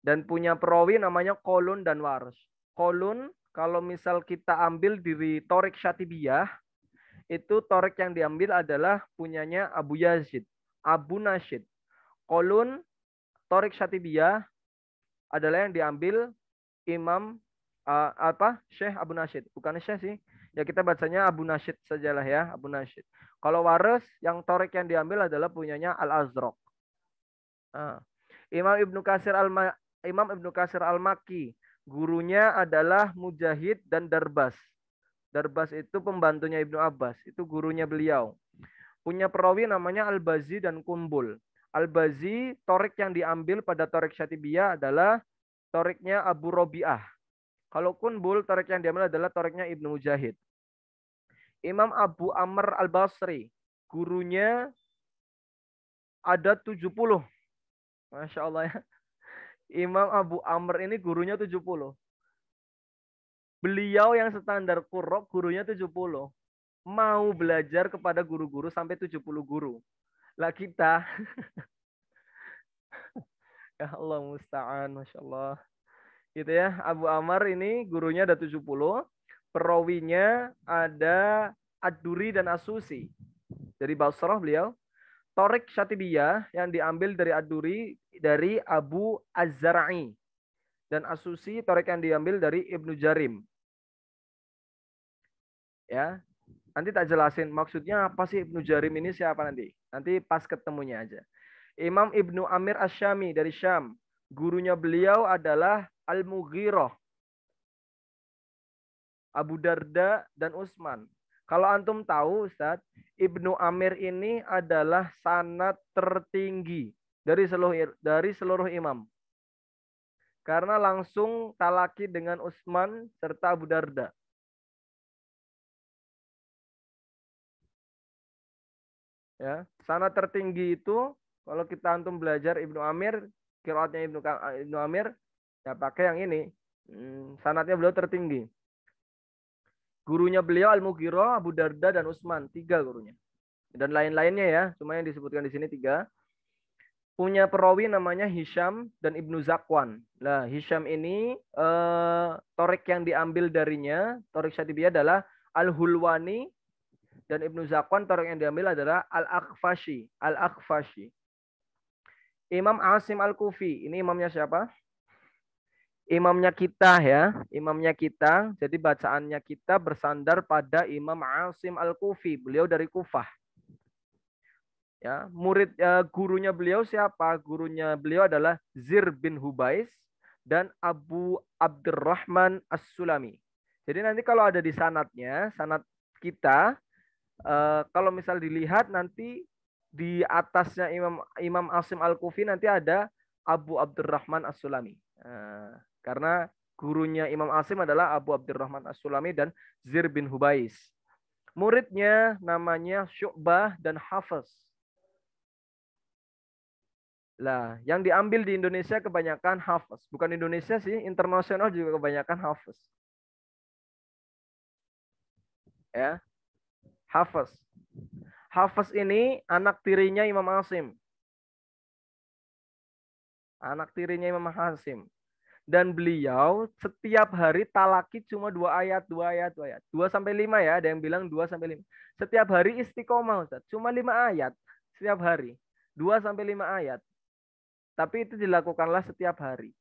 Dan punya perawi namanya Qolun dan Waris. Qolun kalau misal kita ambil dari Torik Syatibiyah, itu Torik yang diambil adalah punyanya Abu Yazid, Abu Nasyid. Qolun, Torik Syatibiyah adalah yang diambil Imam Syekh Abu Nasyid. Bukan Syekh sih. Ya kita bacanya Abu Nasyid sajalah ya, Abu Nasyid. Kalau Waris, yang Torik yang diambil adalah punyanya Al-Azraq. Nah, Imam Ibnu Katsir Al-Makki. Gurunya adalah Mujahid dan Darbas. Darbas itu pembantunya Ibnu Abbas. Itu gurunya beliau. Punya perawi namanya Al-Bazi dan Kumbul. Al-Bazi, torik yang diambil pada torik Syatibiyah adalah toriknya Abu Robi'ah. Kalau Kumbul, torik yang diambil adalah toriknya Ibnu Mujahid. Imam Abu Amr Al-Basri. Gurunya ada 70. Masya Allah ya. Imam Abu Amr ini gurunya 70. Beliau yang standar Qurra gurunya 70. Mau belajar kepada guru-guru sampai 70 guru. Lah kita, ya Allah musta'an, Masya Allah. Gitu ya, Abu Amr ini gurunya ada 70. Perawinya ada Ad-Duri dan As-Susi. Dari Basrah beliau. Torik Syatibiyah yang diambil dari Ad-Duri dari Abu Az-Zara'i. Dan As-Susi torik yang diambil dari Ibnu Jarim. Ya, nanti tak jelasin maksudnya apa sih Ibnu Jarim ini siapa nanti. Nanti pas ketemunya aja. Imam Ibnu Amir Asyami dari Syam. Gurunya beliau adalah Al-Mughirah, Abu Darda, dan Utsman. Kalau antum tahu Ustaz, Ibnu Amir ini adalah sanad tertinggi dari seluruh imam. Karena langsung talaki dengan Utsman serta Abu Darda. Ya, sanad tertinggi itu kalau kita antum belajar Ibnu Amir, qiraatnya Ibnu Amir, Ya pakai yang ini. Sanadnya beliau tertinggi. Gurunya beliau Al-Mughirah, Abu Darda, dan Utsman. 3 gurunya. Dan lain-lainnya ya. Cuma yang disebutkan di sini 3. Punya perawi namanya Hisham dan Ibnu Zakwan. Nah, Hisham ini torik yang diambil darinya, torik Syatibiyah adalah Al-Hulwani, dan Ibnu Zakwan torik yang diambil adalah Al-Akhfashi. Al-Akhfashi. Imam Asim Al-Kufi. Ini imamnya siapa? Imamnya kita ya, imamnya kita. Jadi bacaannya kita bersandar pada Imam Asim Al-Kufi. Beliau dari Kufah. Ya, gurunya beliau siapa? Gurunya beliau adalah Zir bin Hubais dan Abu Abdurrahman As-Sulami. Jadi nanti kalau ada di sanadnya, sanad kita, kalau misal dilihat nanti di atasnya Imam Asim Al-Kufi nanti ada Abu Abdurrahman As-Sulami. Karena gurunya Imam Asim adalah Abu Abdurrahman As-Sulami dan Zir bin Hubais. Muridnya namanya Syu'bah dan Hafiz. Lah, yang diambil di Indonesia kebanyakan Hafiz. Bukan Indonesia sih, internasional juga kebanyakan Hafiz. Ya, Hafiz. Hafiz ini anak tirinya Imam Asim. Anak tirinya Imam Asim. Dan beliau setiap hari talaki cuma 2 ayat. 2-5 ya, ada yang bilang 2-5. Setiap hari istiqomah, Ustaz. Cuma 5 ayat setiap hari. 2-5 ayat. Tapi itu dilakukanlah setiap hari.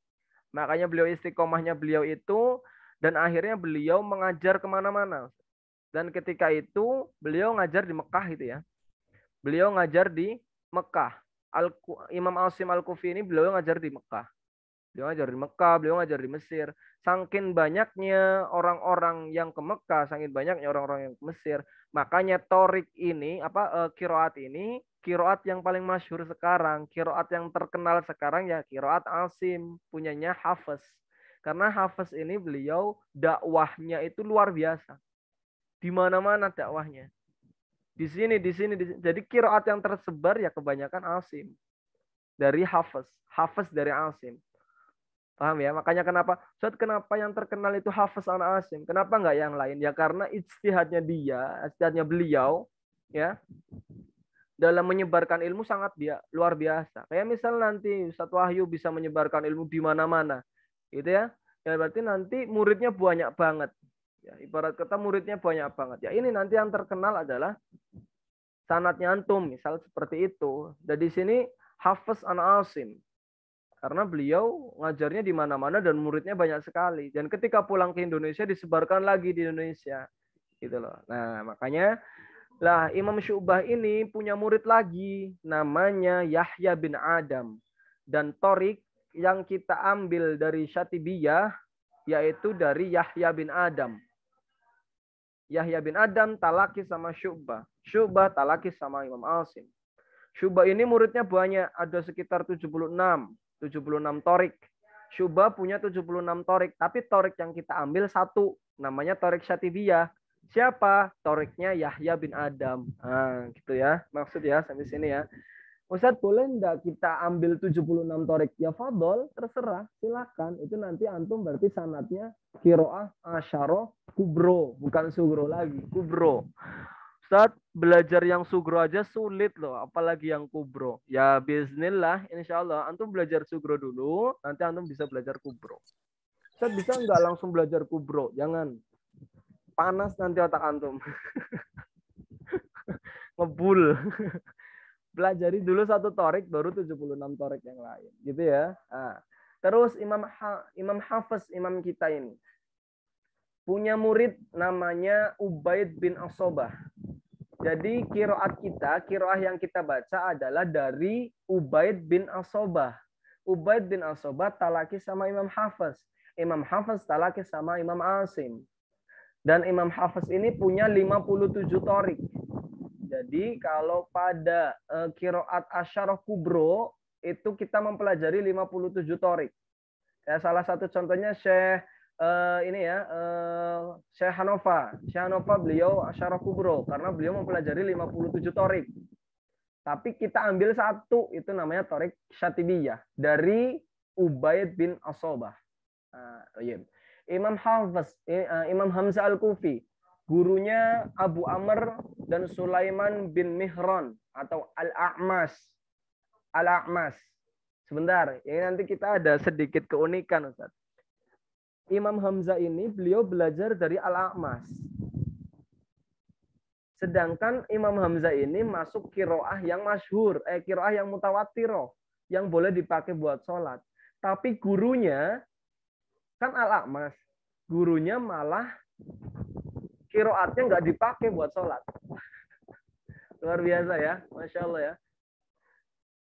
Makanya beliau istiqomahnya beliau itu, dan akhirnya beliau mengajar kemana-mana. Dan ketika itu beliau ngajar di Mekah itu ya. Beliau ngajar di Mekah. Imam Asim Al-Kufi ini beliau ngajar di Mekah. Beliau ngajar di Mekah, beliau ngajar di Mesir. Saking banyaknya orang-orang yang ke Mekah, saking banyaknya orang-orang yang ke Mesir, makanya torik ini, kiroat ini, kiroat yang paling masyhur sekarang, kiroat yang terkenal sekarang ya kiroat Asim, punyanya Hafiz. Karena Hafiz ini beliau dakwahnya itu luar biasa. Di mana-mana dakwahnya. Di sini. Jadi kiroat yang tersebar ya kebanyakan Asim. Dari Hafiz. Hafiz dari Asim. Paham ya? Makanya kenapa yang terkenal itu Hafiz an Asim? Kenapa nggak yang lain? Ya karena ijtihadnya beliau, ya, dalam menyebarkan ilmu sangat luar biasa. Kayak misal nanti Ustadz Wahyu bisa menyebarkan ilmu di mana-mana, gitu ya. Ya berarti nanti muridnya banyak banget. Ya, ibarat kata muridnya banyak banget. Ya ini nanti yang terkenal adalah sanatnya antum, misal seperti itu. Dan di sini Hafiz an Asim. Karena beliau ngajarnya di mana-mana dan muridnya banyak sekali. Dan ketika pulang ke Indonesia disebarkan lagi di Indonesia. Gitu loh. Nah, makanya lah Imam Syu'bah ini punya murid lagi namanya Yahya bin Adam. Dan torik yang kita ambil dari Syatibiyah yaitu dari Yahya bin Adam. Yahya bin Adam talaki sama Syu'bah. Syu'bah talaki sama Imam Asim. Syu'bah ini muridnya banyak, ada sekitar 76 torik. Syu'bah punya 76 torik, tapi torik yang kita ambil satu, namanya torik Syatibiyah. Siapa? Toriknya Yahya bin Adam. Nah, gitu ya. Maksud ya sampai sini ya. Ustadz, boleh enggak kita ambil 76 torik? Ya fadol, terserah, silakan. Itu nanti antum berarti sanatnya kiroah asyaro kubro, bukan sugro lagi, kubro. Ustadz, belajar yang sugro aja sulit loh, apalagi yang kubro. Ya bismillah, insya Allah. Antum belajar sugro dulu, nanti antum bisa belajar kubro. Ustadz, bisa nggak langsung belajar kubro? Jangan. Panas nanti otak antum. Ngebul. Pelajari dulu satu torik, baru 76 torik yang lain. Gitu ya. Nah, terus Imam Hafiz, imam kita ini. Punya murid namanya Ubaid bin Asobah. Jadi kiroah yang kita baca adalah dari Ubaid bin Asobah. Ubaid bin Asobah talaki sama Imam Hafiz. Imam Hafiz talaki sama Imam Asim. Dan Imam Hafiz ini punya 57 torik. Jadi kalau pada kiroat asyarah kubro, itu kita mempelajari 57 torik. Ya, salah satu contohnya Syekh Syekh Hanofa. Syekh Hanofa beliau asyarah kubro karena beliau mempelajari 57 torik. Tapi kita ambil satu, itu namanya torik Syatibiyah dari Ubaid bin Asobah. Iya. Imam Hamzah Al-Kufi, gurunya Abu Amr dan Sulaiman bin Mihran atau Al-A'mas. Al-A'mas. Sebentar, ini nanti kita ada sedikit keunikan, Ustaz. Imam Hamzah ini beliau belajar dari Al-A'mas. Sedangkan Imam Hamzah ini masuk kiroah yang masyhur, kiroah yang mutawatiroh, yang boleh dipakai buat sholat. Tapi gurunya kan Al-A'mas, gurunya malah kiroatnya nggak dipakai buat sholat. Luar biasa ya, Masya Allah ya.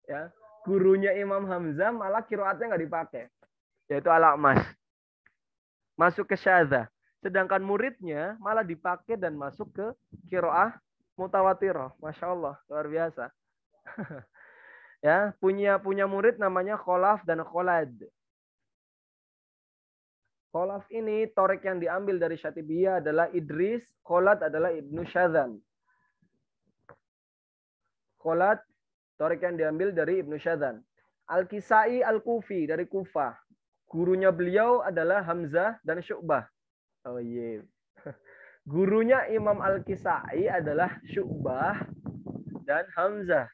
Ya, gurunya Imam Hamzah malah kiroatnya nggak dipakai, yaitu Al-A'mas. Masuk ke syadzah. Sedangkan muridnya malah dipakai dan masuk ke kiroah mutawatiroh. Masya Allah, luar biasa. Ya, punya murid namanya Kholaf dan Kholad. Kholaf ini torek yang diambil dari Syatibiyah adalah Idris, Kholad adalah Ibnu Syadzan. Kholad torek yang diambil dari Ibnu Syadzan. Al-Kisai Al-Kufi dari Kufah. Gurunya beliau adalah Hamzah dan Syu'bah. Oh iya. Gurunya Imam Al-Kisai adalah Syu'bah dan Hamzah.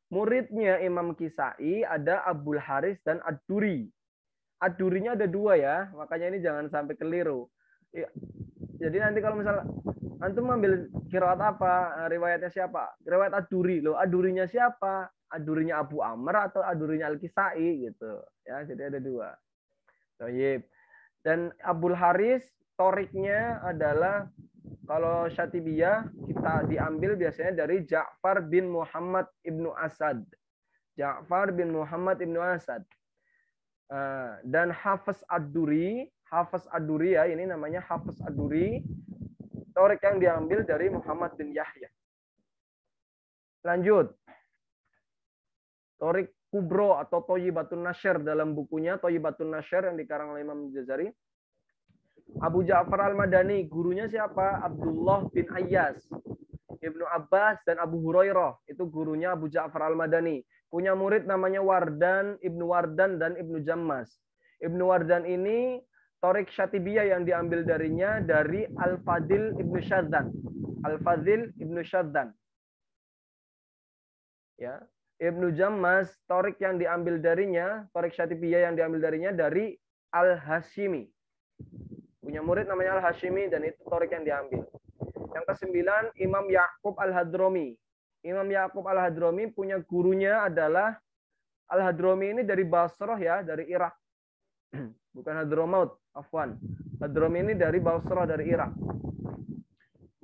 Muridnya Imam Kisai ada Abdul Haris dan Ad-Duri. Ad-Durinya ada dua ya, makanya ini jangan sampai keliru. Jadi nanti kalau misalnya antum ambil qiraat apa, riwayatnya siapa? Riwayat Ad-Duri. Loh, Ad-Durinya siapa? Ad-Durinya Abu Amr atau Ad-Durinya Al-Kisai gitu. Ya, jadi ada dua. Baik. Dan Abdul Haris toriknya adalah kalau Syatibiyah kita diambil biasanya dari Ja'far bin Muhammad ibnu Asad. Ja'far bin Muhammad ibnu Asad. Dan Hafiz Ad-Duri ya, ini namanya Hafiz Ad-Duri. Torik yang diambil dari Muhammad bin Yahya. Lanjut. Torik Kubro atau Thayyibatun Nasyr dalam bukunya Thayyibatun Nasyr yang dikarang oleh Imam Jazari. Abu Ja'far Al-Madani, gurunya siapa? Abdullah bin Ayyas. Ibnu Abbas dan Abu Hurairah, itu gurunya Abu Ja'far Al-Madani. Punya murid namanya Wardan, Ibnu Wardan dan Ibnu Jammas. Ibnu Wardan ini Torik Syatibiyah yang diambil darinya dari Al-Fadil Ibnu Syadzan. Al-Fadil Ibnu Syadzan. Ya. Ibnu Jammas, Torik yang diambil darinya, Torik Syatibiyah yang diambil darinya dari Al-Hashimi. Punya murid namanya Al-Hashimi dan itu Torik yang diambil. Yang kesembilan, Imam Ya'qub Al-Hadrami. Imam Ya'qub Al-Hadrami punya gurunya adalah Al-Hadrami ini dari Basrah ya, dari Irak. Bukan Hadramaut, afwan. Hadrami ini dari Basrah, dari Irak.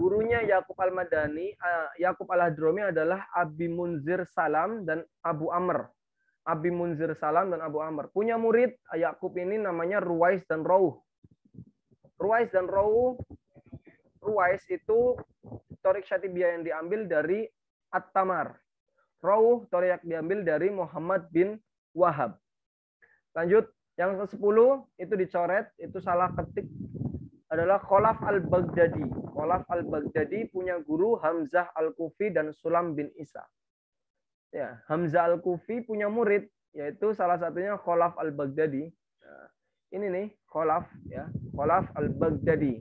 Gurunya Ya'qub Al-Madani, Ya'qub Al-Hadrami adalah Abi Munzir Salam dan Abu Amr. Abi Munzir Salam dan Abu Amr. Punya murid Ya'qub ini namanya Ruwais dan Rauh. Ruwais dan Rauh. Ruwais itu Torik Syatibiyah yang diambil dari At-Tamar. Rauh Torik yang diambil dari Muhammad bin Wahab. Lanjut, yang ke-10 itu dicoret, itu salah ketik, adalah Kholaf Al-Baghdadi. Kholaf Al-Baghdadi punya guru Hamzah Al-Kufi dan Sulam bin Isa. Ya, Hamzah Al-Kufi punya murid, yaitu salah satunya Kholaf Al-Baghdadi. Nah, ini nih, Kholaf ya, Kholaf Al-Baghdadi.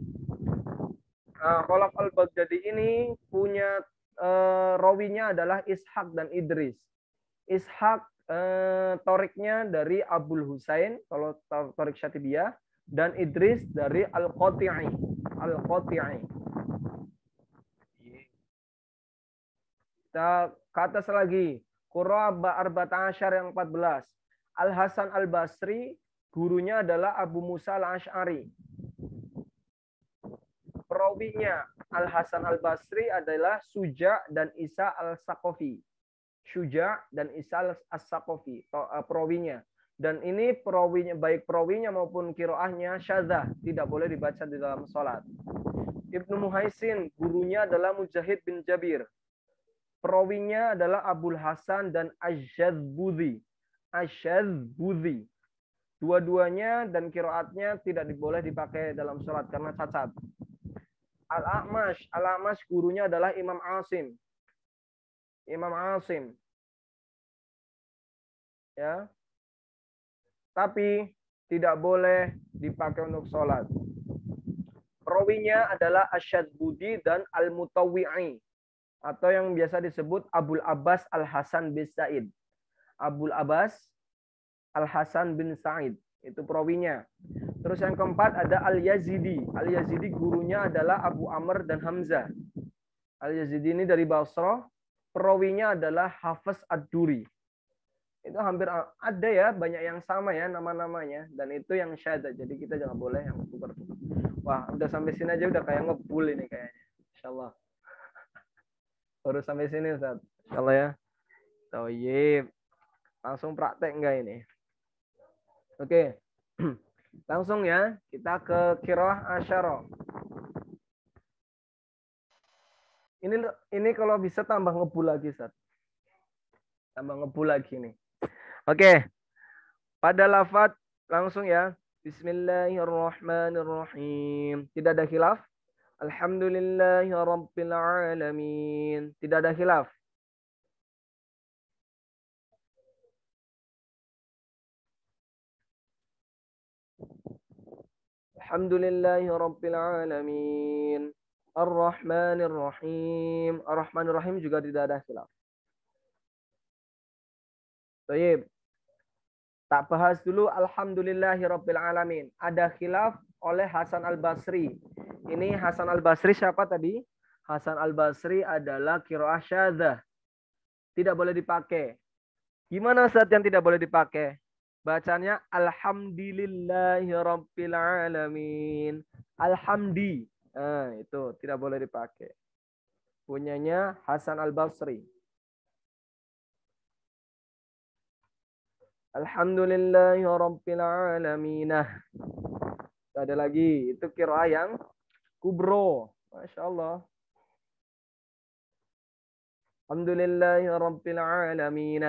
Kholaf Al-Baghdadi ini punya rawinya adalah Ishaq dan Idris. Ishaq toriknya dari Abul Husain, kalau torik Syatibiyah, dan Idris dari Al-Qati'i. Al-Qati'i. Kita ke atas lagi. Qurra Arba'ata Asyar yang 14. Al-Hasan Al-Basri, gurunya adalah Abu Musa Al-Ash'ari. Perawinya Al-Hasan Al-Basri adalah Suja dan Isa Al-Saqafi. Syuja dan Isa As-Saqafi, perawinya. Dan ini perawinya, baik perawinya maupun kiroahnya syadzah, tidak boleh dibaca di dalam sholat. Ibnu Muhaisin, gurunya adalah Mujahid bin Jabir. Perawinya adalah Abul Hasan dan Asyadzbudhi. Asyadzbudhi. Dua-duanya dan kiroatnya tidak boleh dipakai dalam sholat karena cacat. Al-A'mash, Al-A'mash gurunya adalah Imam Asim. Imam Asim. Ya. Tapi tidak boleh dipakai untuk sholat. Perawinya adalah Asyad Budi dan Al-Mutawwi'i, atau yang biasa disebut Abul Abbas Al-Hasan bin Sa'id. Abul Abbas Al-Hasan bin Sa'id, itu perawinya. Terus yang keempat ada Al-Yazidi. Al-Yazidi gurunya adalah Abu Amr dan Hamzah. Al-Yazidi ini dari Basrah, perawinya adalah Hafiz Ad-Duri. Itu hampir ada ya, banyak yang sama ya nama-namanya, dan itu yang syadz. Jadi kita jangan boleh yang tukar-tukar. Wah, udah sampai sini aja udah kayak ngebul ini kayaknya. Insyaallah. Baru sampai sini Ustaz. Insyaallah ya. Thayyib. Langsung praktek enggak ini? Oke. Langsung ya, kita ke qiraah asyara. Ini kalau bisa tambah ngebul lagi, Ustaz. Tambah ngebul lagi nih. Oke. Pada lafaz langsung ya. Bismillahirrahmanirrahim. Tidak ada khilaf. Alhamdulillahirabbil alamin. Tidak ada khilaf. Alhamdulillahirabbil alamin. Ar-Rahmanir-Rahim. Ar-Rahmanir-Rahim juga tidak ada khilaf. Baik. Tak bahas dulu Alhamdulillahirabbil alamin. Ada khilaf oleh Hasan Al-Basri. Ini Hasan Al-Basri siapa tadi? Hasan Al-Basri adalah qiraah syadzah. Tidak boleh dipakai. Gimana saat yang tidak boleh dipakai? Bacanya Alhamdulillahirabbil alamin. Alhamdi. Nah, itu tidak boleh dipakai. Punyanya Hasan Al-Basri. Alhamdulillahirabbil alamin. Ada lagi, itu qiraah yang kubro. Masya Allah. Alhamdulillahirabbil alamin.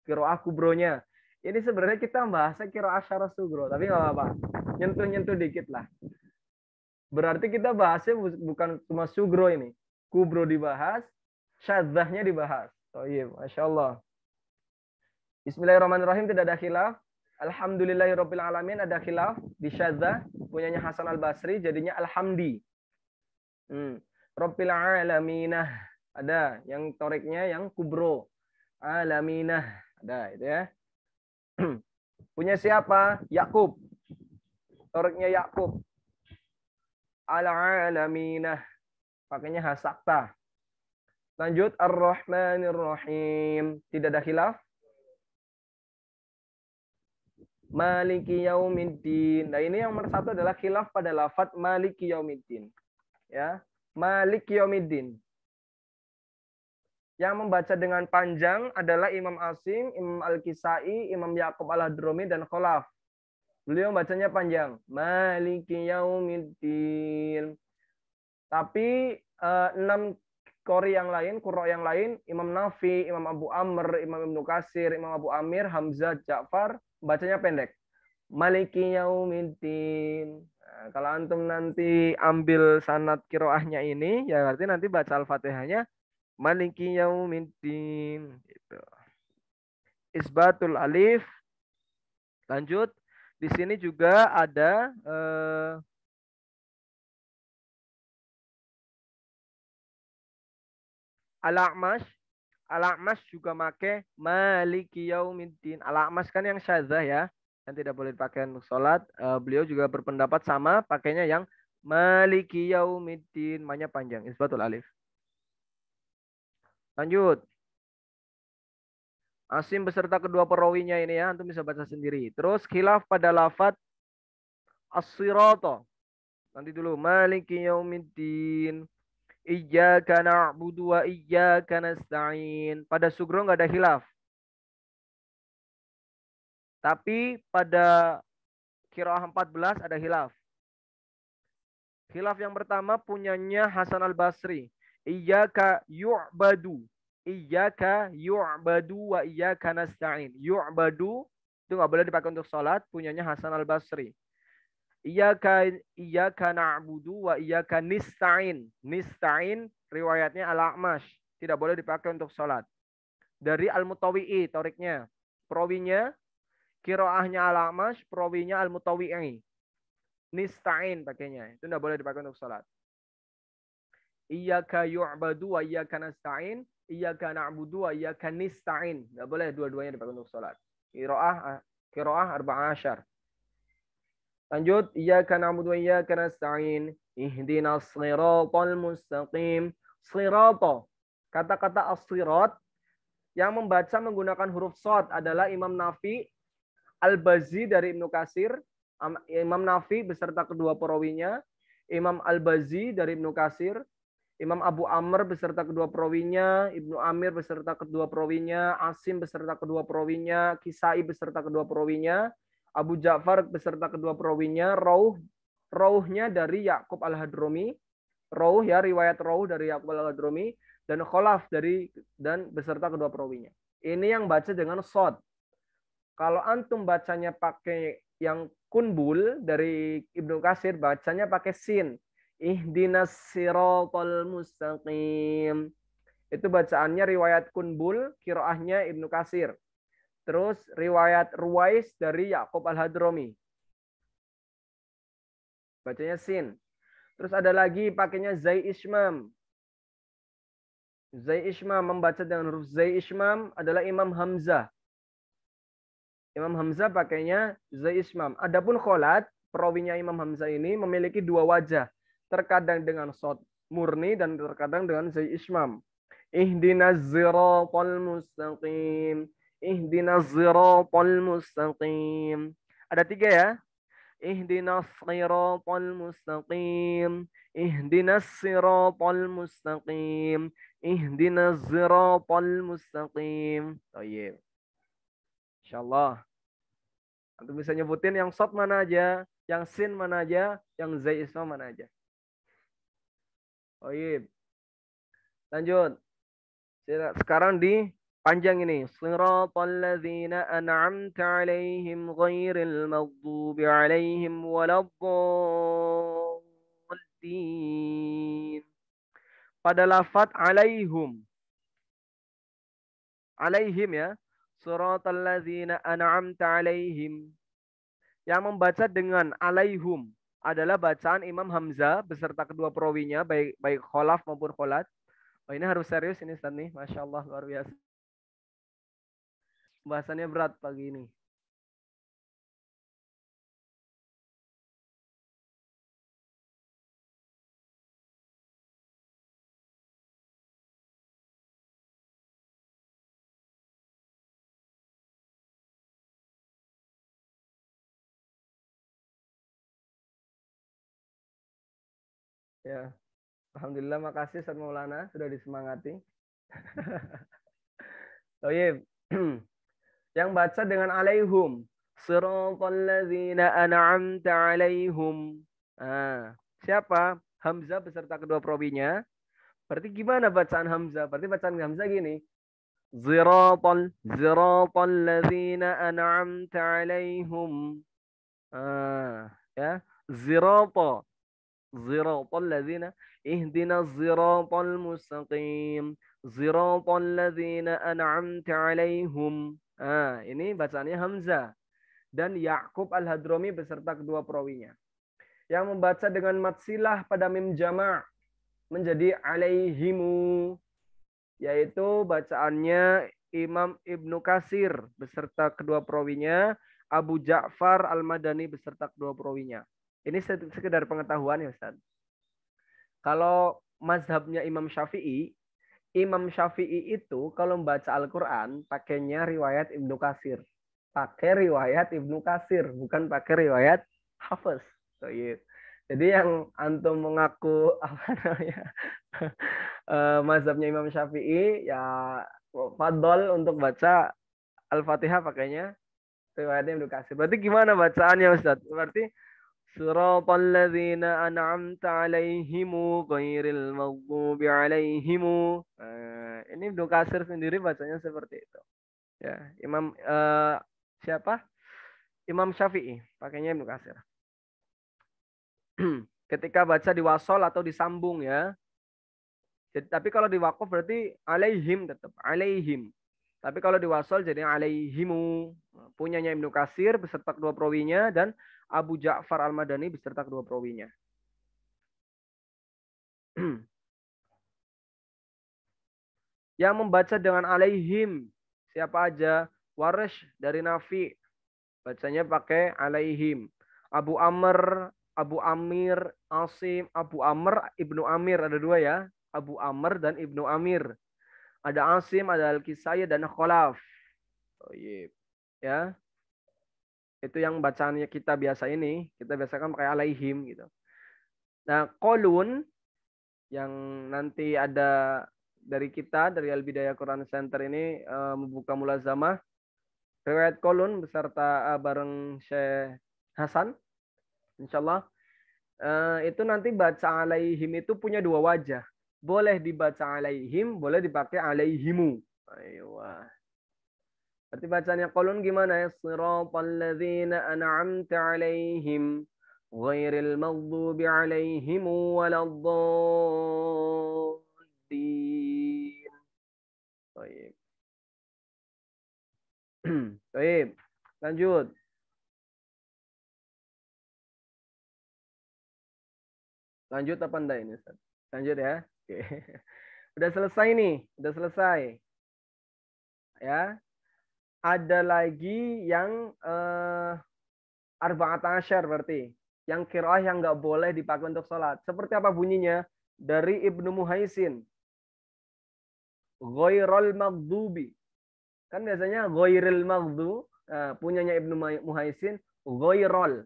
Qiraah kubronya. Ini sebenarnya kita bahasnya qiraah syarah sugro, tapi nggak apa-apa. Nyentuh-nyentuh dikit lah. Berarti kita bahasnya bukan cuma sugro ini. Kubro dibahas, syadzahnya dibahas. Oh iya, Masya Allah. Bismillahirrahmanirrahim, tidak ada khilaf. Alhamdulillahirabbil alamin ada khilaf di syadzah, punyanya Hasan Al-Basri jadinya alhamdi. Rabbil alaminah ada, yang toriknya yang kubro. Alaminah ada itu ya. Punya siapa? Yakub. Toriknya Yakub. Al-alaminah. Pakainya hasakta. Lanjut Ar-Rahmanir-Rahim. Tidak ada khilaf. Maliki yaumiddin. Nah, ini yang nomor satu adalah khilaf pada lafaz Maliki yaumiddin. Ya, Maliki yaumiddin. Yang membaca dengan panjang adalah Imam Asim, Imam Al-Kisai, Imam Yaqub Al-Hadrami dan Khalaf. Beliau bacanya panjang. Maliki yaumiddin. Tapi 6 qori yang lain, qurra yang lain, Imam Nafi, Imam Abu Amr, Imam Ibnu Katsir, Imam Abu Amir, Hamzah, Ja'far, bacanya pendek. Maliki yaumiddin. Nah, kalau antum nanti ambil sanad qiraahnya ini, ya berarti nanti baca Al-Fatihahnya Maliki yaumiddin. Gitu. Isbatul alif. Lanjut. Di sini juga ada Al-A'mash. Al-A'mash juga make Maliki yaumiddin. Al-A'mash kan yang syadzah ya, yang tidak boleh dipakai untuk sholat. Beliau juga berpendapat sama, pakainya yang Maliki yaumiddin, maknanya panjang. Isbatul alif. Lanjut. Asim beserta kedua perawinya ini ya, antum bisa baca sendiri. Terus khilaf pada lafaz as-sirata. Nanti dulu Maliki yaumiddin. Iyyaka na'budu wa iyyaka nasta'in. Pada sugro nggak ada khilaf. Tapi pada qiraah 14 ada khilaf. Khilaf yang pertama punyanya Hasan Al-Basri. Iyyaka yu'badu. Iyyaka yu'badu wa iyyaka nasta'in. Yu'badu itu nggak boleh dipakai untuk sholat. Punyanya Hasan Al-Basri. Iyyaka na'budu wa iyyaka nista'in. Nista'in riwayatnya Al-A'mash. Tidak boleh dipakai untuk sholat. Dari Al-Mutawwi'i, toriknya. Perawinya Qiraahnya Al-A'mash, perawinya Al-Mutawi'i. Nista'in pakainya. Itu enggak boleh dipakai untuk salat. Iyyaka yu'badu wa iyyaka nasta'in. Iyyaka na'budu wa iyyaka nista'in. Enggak boleh dua-duanya dipakai untuk salat. Qiraah arba'ah asyar. Lanjut, iyyaka na'budu wa iyyaka nasta'in. Ihdinas shiratal mustaqim. Shirata. Kata-kata as-sirat yang membaca menggunakan huruf shad adalah Imam Nafi, Al-Bazzi dari Ibnu Katsir, Imam Nafi beserta kedua perawinya, Imam Al-Bazzi dari Ibnu Katsir, Imam Abu Amr beserta kedua perawinya, Ibnu Amir beserta kedua perawinya, Asim beserta kedua perawinya, Kisai beserta kedua perawinya, Abu Ja'far beserta kedua perawinya, Rauhnya dari Ya'qub Al-Hadrami, Rauh ya, riwayat Rauh dari Ya'qub Al-Hadrami, dan Kholaf dan beserta kedua perawinya. Ini yang baca dengan shad. Kalau antum bacanya pakai yang kunbul dari Ibnu Katsir, bacanya pakai sin. Ihdinas siratal mustaqim. Itu bacaannya riwayat kunbul, qiraahnya Ibnu Katsir. Terus riwayat Ruwais dari Ya'qub Al-Hadrami. Bacanya sin. Terus ada lagi pakainya Zai Ishmam. Zai Ishmam membaca dengan huruf Zai Ishmam adalah Imam Hamzah. Imam Hamzah pakainya Zai Ishmam. Adapun Kholat, perawinya Imam Hamzah ini memiliki dua wajah. Terkadang dengan shad murni dan terkadang dengan Zai Ishmam. Ihdinas siratal mustaqim. Ihdinas siratal mustaqim. Ada tiga ya. Ihdinas siratal mustaqim. Ihdinas siratal mustaqim. Ihdinas siratal mustaqim. Baik. Insyaallah. Antum bisa nyebutin yang shad mana aja, yang sin mana aja, yang zai isma mana aja. Baik. Lanjut. Sekarang di panjang ini. Shiratal ladzina an'amta 'alaihim ghairil maghdubi 'alaihim waladdallin. Pada lafaz alaihim. Alaihim ya. Shiratal ladzina an'amta 'alaihim. Yang membaca dengan alaihum adalah bacaan Imam Hamzah beserta kedua perawinya, baik Kholaf maupun Kholat. Oh, ini harus serius ini Ustaz nih. Masya Allah, luar biasa. Bahasannya berat pagi ini. Ya, alhamdulillah, makasih Ustaz Maulana sudah disemangati. Baik. Yang baca dengan alaihum. Shiratal ladzina an'amta alaihum. Nah, siapa? Hamzah beserta kedua perawinya. Berarti gimana bacaan Hamzah? Berarti bacaan Hamzah gini. Ziratal ladzina an'amta alaihum. Ya. Ziratal ladzina ihdinas ziratal mustaqim. Ziratal ladzina an'amta alaihum. Ini bacaannya Hamzah dan Ya'qub Al-Hadrami beserta kedua perawinya. Yang membaca dengan matsilah pada mim jama' menjadi alaihimu, yaitu bacaannya Imam Ibnu Katsir beserta kedua perawinya, Abu Ja'far Al-Madani beserta kedua perawinya. Ini sekedar pengetahuan ya Ustaz. Kalau mazhabnya Imam Syafi'i itu kalau membaca Al-Quran pakainya riwayat Ibnu Katsir. Pakai riwayat Ibnu Katsir, bukan pakai riwayat Hafiz. So, yeah. Jadi yang antum mengaku apa namanya mazhabnya Imam Syafi'i, ya fadol untuk baca Al-Fatihah pakainya riwayatnya Ibnu Katsir. Berarti gimana bacaannya Ustaz? Berarti Siratal ladzina an'amta 'alaihimu ghairil maghdubi 'alaihimu. Ini Ibnu Katsir sendiri bacanya seperti itu. Ya, siapa? Imam Syafi'i pakainya Ibnu Katsir. Ketika baca di wasol atau disambung ya. Jadi, tapi kalau di wakaf berarti alaihim tetap alaihim. Tapi kalau di wasol jadi alaihimu. Punyanya Ibnu Katsir beserta kedua perawinya dan Abu Ja'far Al-Madani beserta kedua perawinya. Yang membaca dengan alaihim. Siapa aja? Warish dari Nafi. Bacanya pakai alaihim. Abu Amr, Abu Amir, Asim, Abu Amr, Ibnu Amir. Ada dua ya. Abu Amr dan Ibnu Amir. Ada Asim, ada Al-Kisai, dan Kholaf. Oh, iya. Ya. Itu yang bacaannya kita biasa ini. Kita biasakan pakai alaihim gitu. Nah, kolun yang nanti ada dari kita, dari Al-Bidayah Quran Center ini membuka mulazamah. Riwayat kolun beserta bareng Syekh Hasan. Insyaallah. Itu nanti baca alaihim itu punya dua wajah. Boleh dibaca alaihim, boleh dipakai alaihimu. Ayo. Berarti bacanya kolun gimana ya? Siratal ladzina an'amta alaihim ghairil maghdubi alaihim waladdallin. Baik. Baik. Lanjut. Lanjut apa enggak ini, Ustaz? Lanjut ya. Oke. Udah selesai nih, udah selesai. Ya. Ada lagi yang arba'at asyar berarti. Yang qiraah yang nggak boleh dipakai untuk sholat. Seperti apa bunyinya? Dari Ibnu Muhaisin. Ghairul maghdubi. Kan biasanya ghairil maghdu. Punyanya Ibnu Muhaisin. Ghairul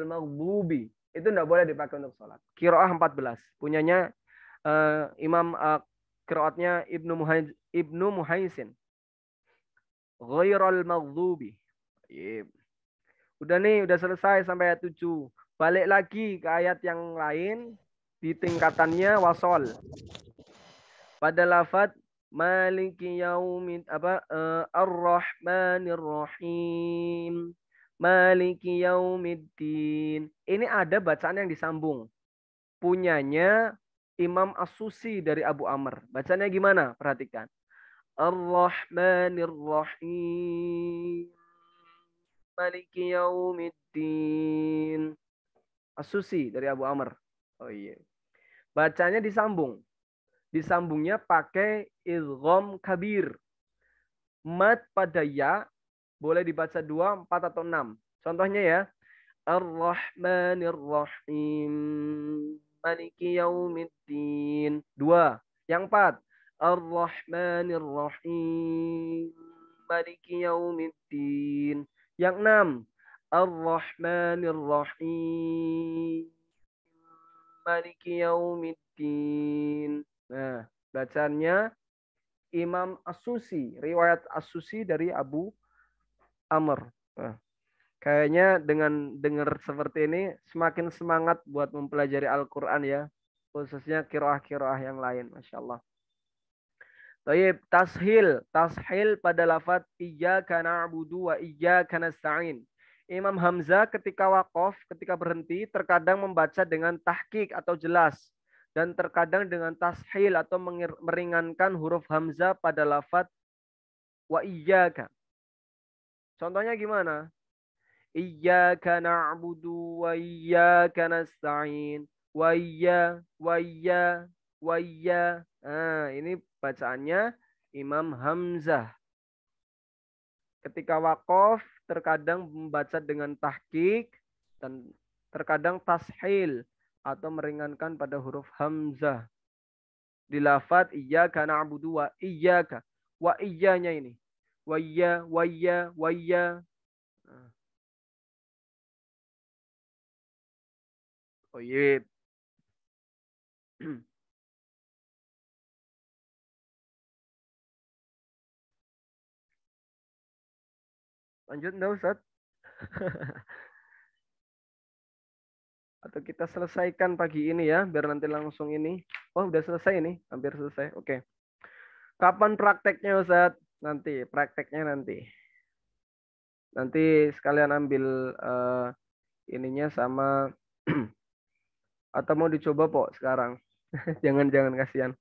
maghdubi. Itu nggak boleh dipakai untuk sholat. Qiraah 14. Punyanya Imam qiraatnya Ibnu Muhaisin. Ghairul maghdubi. Udah nih, udah selesai sampai ayat 7. Balik lagi ke ayat yang lain di tingkatannya wasol. Pada lafaz Maliki yaumid Ar-Rahmanir Rahim. Maliki yaumiddin. Ini ada bacaan yang disambung. Punyanya Imam As-Susi dari Abu Amr. Bacanya gimana? Perhatikan. Ar-Rahmanir Rahim. Maliki yaumiddin. As-Susi dari Abu Amr. Oh iya. Bacanya disambung. Disambungnya pakai idgham kabir. Mad pada ya boleh dibaca 2, 4 atau 6. Contohnya ya. Ar-Rahmanir Rahim. Maliki yaumiddin. 2. Yang 4. Ar-Rahmanir Rahim. Maliki yaumiddin. Yang 6. Ar-Rahmanir Rahim. Maliki yaumiddin. Nah, bacaannya Imam As-Susi, riwayat As-Susi dari Abu Amr. Nah, kayaknya dengan dengar seperti ini semakin semangat buat mempelajari Al-Quran ya, khususnya qiraah-qiraah yang lain, Masya Allah. Taib, tashil pada lafaz iyyaka na'budu wa iyyaka nasta'in. Imam Hamzah ketika waqaf, ketika berhenti, terkadang membaca dengan tahqiq atau jelas. Dan terkadang dengan tashil atau meringankan huruf Hamzah pada lafaz wa iyyaka. Contohnya gimana? Iyyaka na'budu wa iyyaka nasta'in. Wa iya. Nah, ini bacaannya Imam Hamzah. Ketika waqaf terkadang membaca dengan tahqiq dan terkadang tashil atau meringankan pada huruf Hamzah. Di lafaz iyyaka na'budu wa iyyaka. Wa iyyanya ini. Wa iya. Oh iya. Lanjut enggak Ustaz? Atau kita selesaikan pagi ini ya, biar nanti langsung ini. Oh, udah selesai ini, hampir selesai. Oke. Kapan prakteknya Ustaz? Nanti, prakteknya nanti. Nanti sekalian ambil ininya sama atau mau dicoba Pok sekarang. Jangan kasihan.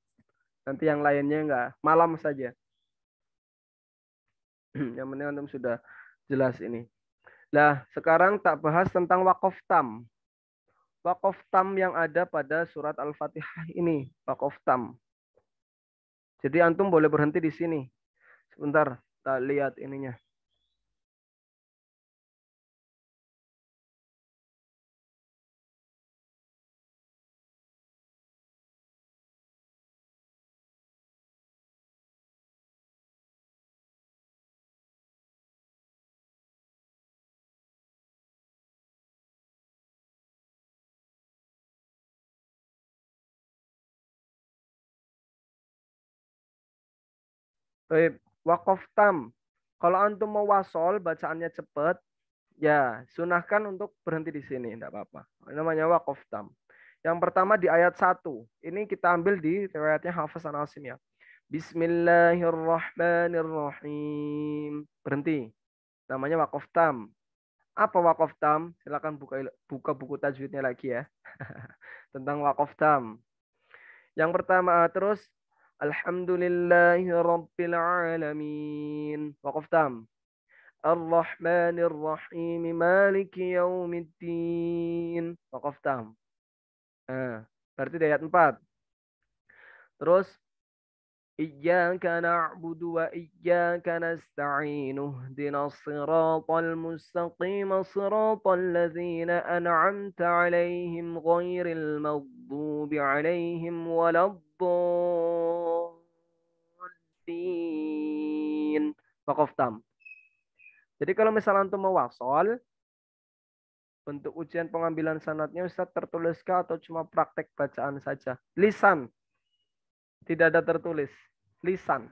Nanti yang lainnya enggak, malam saja. Yang penting antum sudah jelas ini. Nah, sekarang tak bahas tentang wakaf tam. Wakaf tam yang ada pada surat Al-Fatihah ini, wakaf tam. Jadi antum boleh berhenti di sini. Sebentar, kita lihat ininya. Baik, wakaf tam. Kalau antum mau wasol, bacaannya cepat, ya sunahkan untuk berhenti di sini, tidak apa-apa. Namanya wakaf tam. Yang pertama di ayat 1. Ini kita ambil di riwayatnya Hafiz an Asim ya. Bismillahirrahmanirrahim. Berhenti. Namanya wakaf tam. Apa wakaf tam? Silakan buka buka buku tajwidnya lagi ya. Tentang wakaf tam. Yang pertama terus Alhamdulillahirabbil alamin. Wakaf tam. Ar-Rahmanir Rahim Maliki Yaumiddin. Wakaf tam. Nah, berarti di ayat 4. Terus Iyyaka na'budu wa iyyaka nasta'in ihdinas siratal mustaqim siratal ladzina an'amta 'alaihim ghairil maghdubi 'alaihim waladdallin. Waqaf tam. Jadi kalau misalnya antum mau wasol, bentuk ujian pengambilan sanadnya Ustaz tertuliskah atau cuma praktek bacaan saja? Lisan. Tidak ada tertulis. Lisan.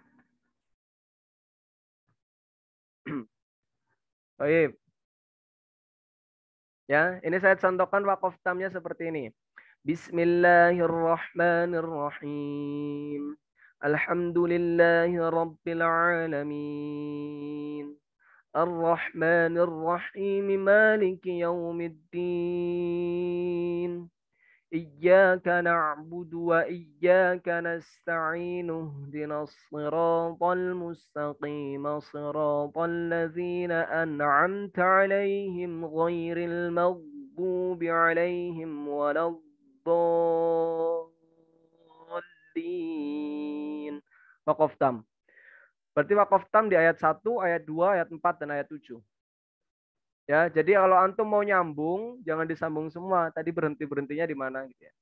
Baik. Ya, ini saya contohkan wakaf tamnya seperti ini. Bismillahirrahmanirrahim. Alhamdulillahirabbil alamin. Ar-Rahmanir-Rahim Maliki Yaumiddin. Iyyaka na'budu wa iyyaka nasta'in ihdinas siratal mustaqim siratal ladzina an'amta 'alaihim ghairil maghdubi 'alaihim waladdallin. Waqaf tam. Berarti waqaf tam di ayat 1, ayat 2, ayat 4 dan ayat 7. Ya, jadi kalau antum mau nyambung, jangan disambung semua. Tadi berhentinya di mana gitu ya.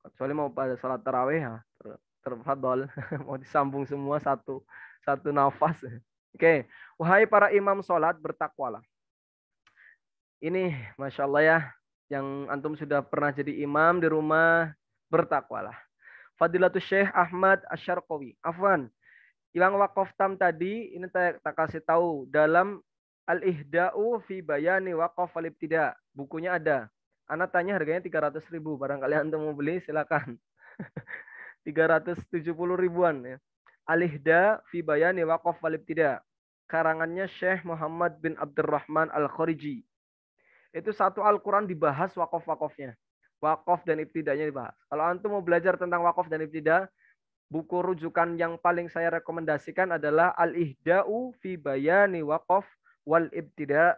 Kecuali mau pada salat tarawih ya, terfadol mau disambung semua satu nafas. Oke, wahai para imam sholat bertakwalah. Ini masya Allah ya, yang antum sudah pernah jadi imam di rumah bertakwalah. Fadilatul Syekh Ahmad Asyarqawi. Afwan, yang wakaf tam tadi ini tak kasih tahu dalam Al-Ihda'u fi Bayani Waqaf al-Ibtida. Bukunya ada. Anak tanya harganya 300.000. Barangkali antum mau beli silakan. 370 ribuan ya. Al-Ihda fi Bayani Waqaf al-Ibtida. Karangannya Syekh Muhammad bin Abdurrahman Al-Khariji. Itu satu Al-Quran dibahas wakaf-wakafnya. Wakaf dan ibtidanya dibahas. Kalau antum mau belajar tentang wakaf dan ibtida, buku rujukan yang paling saya rekomendasikan adalah Al-Ihda'u fi Bayani Waqaf wal Ibtida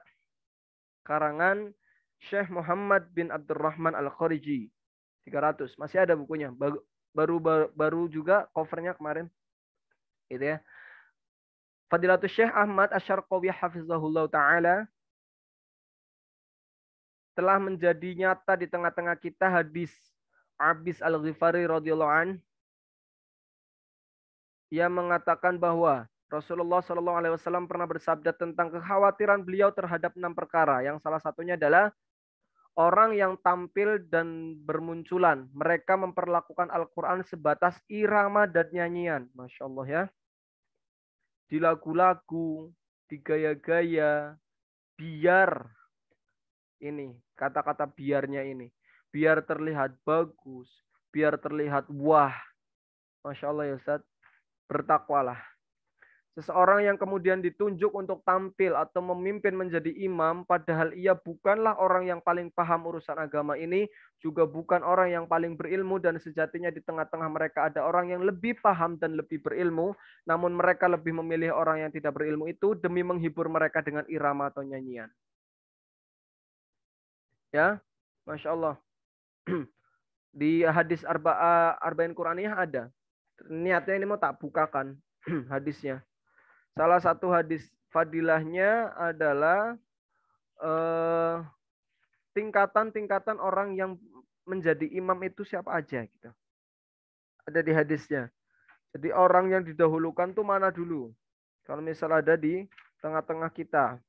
karangan Syekh Muhammad bin Abdurrahman Al-Khariji. 300. Masih ada bukunya. Baru juga covernya kemarin. Gitu ya. Fadilatul Syekh Ahmad Asyarqawi hafizahullah taala telah menjadi nyata di tengah-tengah kita hadis Abis Al-Ghifari radhiyallahu an. Ia mengatakan bahwa Rasulullah Shallallahu Alaihi Wasallam pernah bersabda tentang kekhawatiran beliau terhadap 6 perkara. Yang salah satunya adalah orang yang tampil dan bermunculan. Mereka memperlakukan Al-Quran sebatas irama dan nyanyian. Masya Allah ya. Di lagu-lagu, di gaya-gaya, biar ini, kata-kata biarnya ini. Biar terlihat bagus, biar terlihat wah. Masya Allah ya Ustaz. Bertakwalah. Seseorang yang kemudian ditunjuk untuk tampil atau memimpin menjadi imam, padahal ia bukanlah orang yang paling paham urusan agama ini, juga bukan orang yang paling berilmu, dan sejatinya di tengah-tengah mereka ada orang yang lebih paham dan lebih berilmu, namun mereka lebih memilih orang yang tidak berilmu itu demi menghibur mereka dengan irama atau nyanyian. Ya, Masya Allah. Di hadis Arba'in Quraniyah ada. Niatnya ini mau tak bukakan hadisnya. Salah satu hadis fadilahnya adalah tingkatan-tingkatan orang yang menjadi imam itu siapa aja gitu. Ada di hadisnya. Jadi orang yang didahulukan tuh mana dulu? Kalau misal ada di tengah-tengah kita.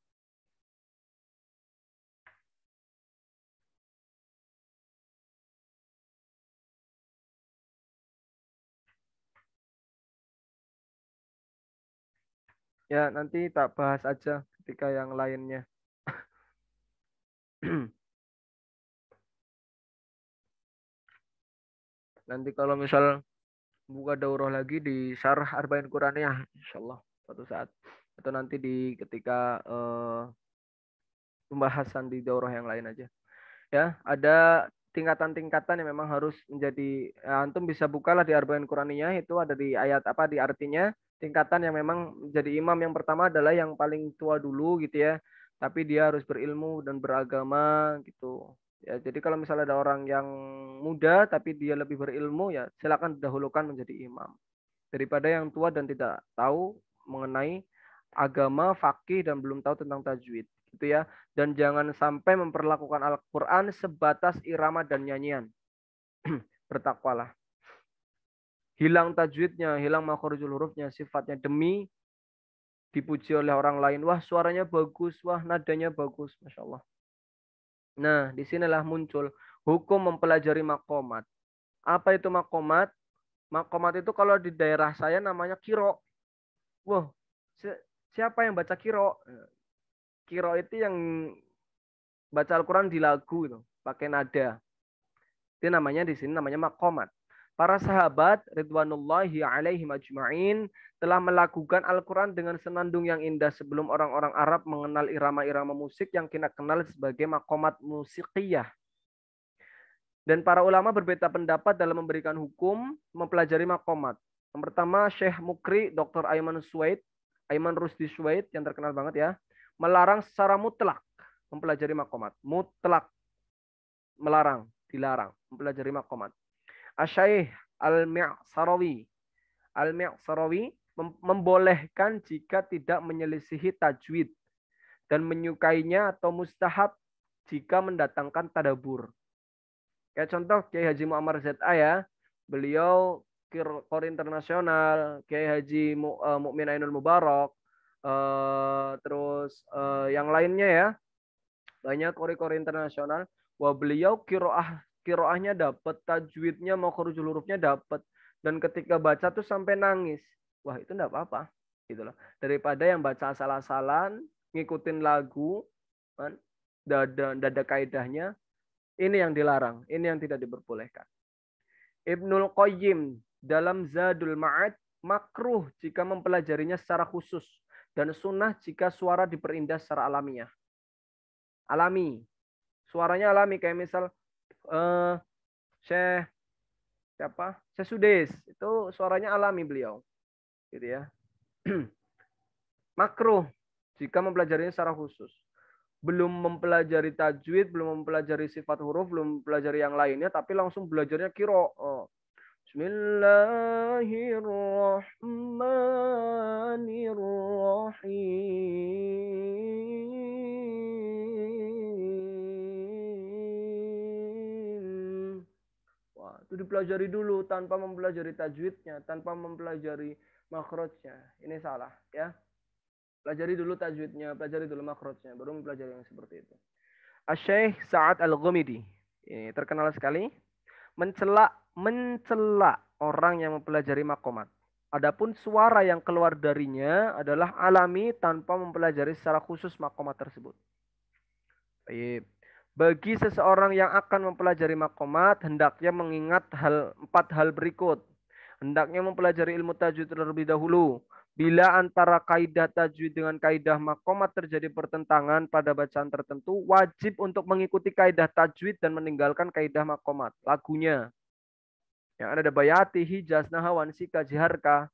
Ya, nanti tak bahas aja ketika yang lainnya. Nanti kalau misal buka daurah lagi di Syarah Arba'in Quraniyah, insyaallah suatu saat. Atau nanti di ketika pembahasan di daurah yang lain aja. Ya, ada tingkatan-tingkatan yang memang harus menjadi antum bisa bukalah di Arba'in Quraniyah, itu ada di ayat apa di artinya. Tingkatan yang memang jadi imam yang pertama adalah yang paling tua dulu gitu ya. Tapi dia harus berilmu dan beragama gitu. Ya, jadi kalau misalnya ada orang yang muda tapi dia lebih berilmu, ya silakan didahulukan menjadi imam. Daripada yang tua dan tidak tahu mengenai agama, fakih, dan belum tahu tentang tajwid. Gitu ya. Dan jangan sampai memperlakukan Al-Quran sebatas irama dan nyanyian. Bertakwalah. Hilang tajwidnya, hilang makhorijul hurufnya, sifatnya demi dipuji oleh orang lain. Wah, suaranya bagus, wah, nadanya bagus, Masya Allah. Nah, disinilah muncul hukum mempelajari makomat. Apa itu makomat? Makomat itu kalau di daerah saya namanya kiro. Wah, siapa yang baca kiro? Kiro itu yang baca Al-Quran di lagu itu, pakai nada. Itu namanya di sini namanya makomat. Para sahabat ridwanullahi alaihim ajma'in telah melakukan Al-Quran dengan senandung yang indah sebelum orang-orang Arab mengenal irama-irama musik yang kita kenal sebagai makomat musikiyah. Dan para ulama berbeda pendapat dalam memberikan hukum mempelajari makomat. Yang pertama, Syekh Mukri, Dr. Aiman Rusdi Suwaid, yang terkenal banget ya, melarang secara mutlak mempelajari makomat. Mutlak. Melarang, dilarang mempelajari makomat. Asyaih Al-Mi'sarawi membolehkan jika tidak menyelisihi tajwid dan menyukainya atau mustahab jika mendatangkan tadabur. Kayak contoh Kiai Haji Muammar ZA ya, beliau Qori internasional, Kiai Haji Mukmin Ainul Mubarak, terus yang lainnya ya, banyak Qori internasional. Wah, beliau kiroahnya dapat, tajwidnya mau makhrajul hurufnya dapat, dan ketika baca tuh sampai nangis. Wah, itu enggak apa-apa gitu loh. Daripada yang baca asal-asalan, ngikutin lagu, kan, dada kaidahnya. Ini yang dilarang, ini yang tidak diperbolehkan. Ibnul Qayyim dalam Zadul Ma'ad makruh jika mempelajarinya secara khusus dan sunnah jika suara diperindah secara alamiah. Alami, suaranya alami kayak misal Syekh siapa? Syekh Sudes, itu suaranya alami beliau, gitu ya. Makruh jika mempelajarinya secara khusus. Belum mempelajari tajwid, belum mempelajari sifat huruf, belum mempelajari yang lainnya, tapi langsung belajarnya kiro. Oh. Bismillahirrahmanirrahim. Wah, itu dipelajari dulu tanpa mempelajari tajwidnya, tanpa mempelajari makhrajnya. Ini salah, ya. Pelajari dulu tajwidnya, pelajari dulu makhrajnya, baru mempelajari yang seperti itu. Asy-Syaikh Sa'ad Al-Ghumidi, ini terkenal sekali, mencela orang yang mempelajari makomat. Adapun suara yang keluar darinya adalah alami tanpa mempelajari secara khusus makomat tersebut. Baik. Bagi seseorang yang akan mempelajari makomat, hendaknya mengingat 4 hal berikut. Hendaknya mempelajari ilmu tajwid terlebih dahulu, Bila antara kaidah tajwid dengan kaidah maqamat terjadi pertentangan pada bacaan tertentu, wajib untuk mengikuti kaidah tajwid dan meninggalkan kaidah maqamat. Lagunya. Yang ada bayati, hijaz, nahawan, sika, jiharka.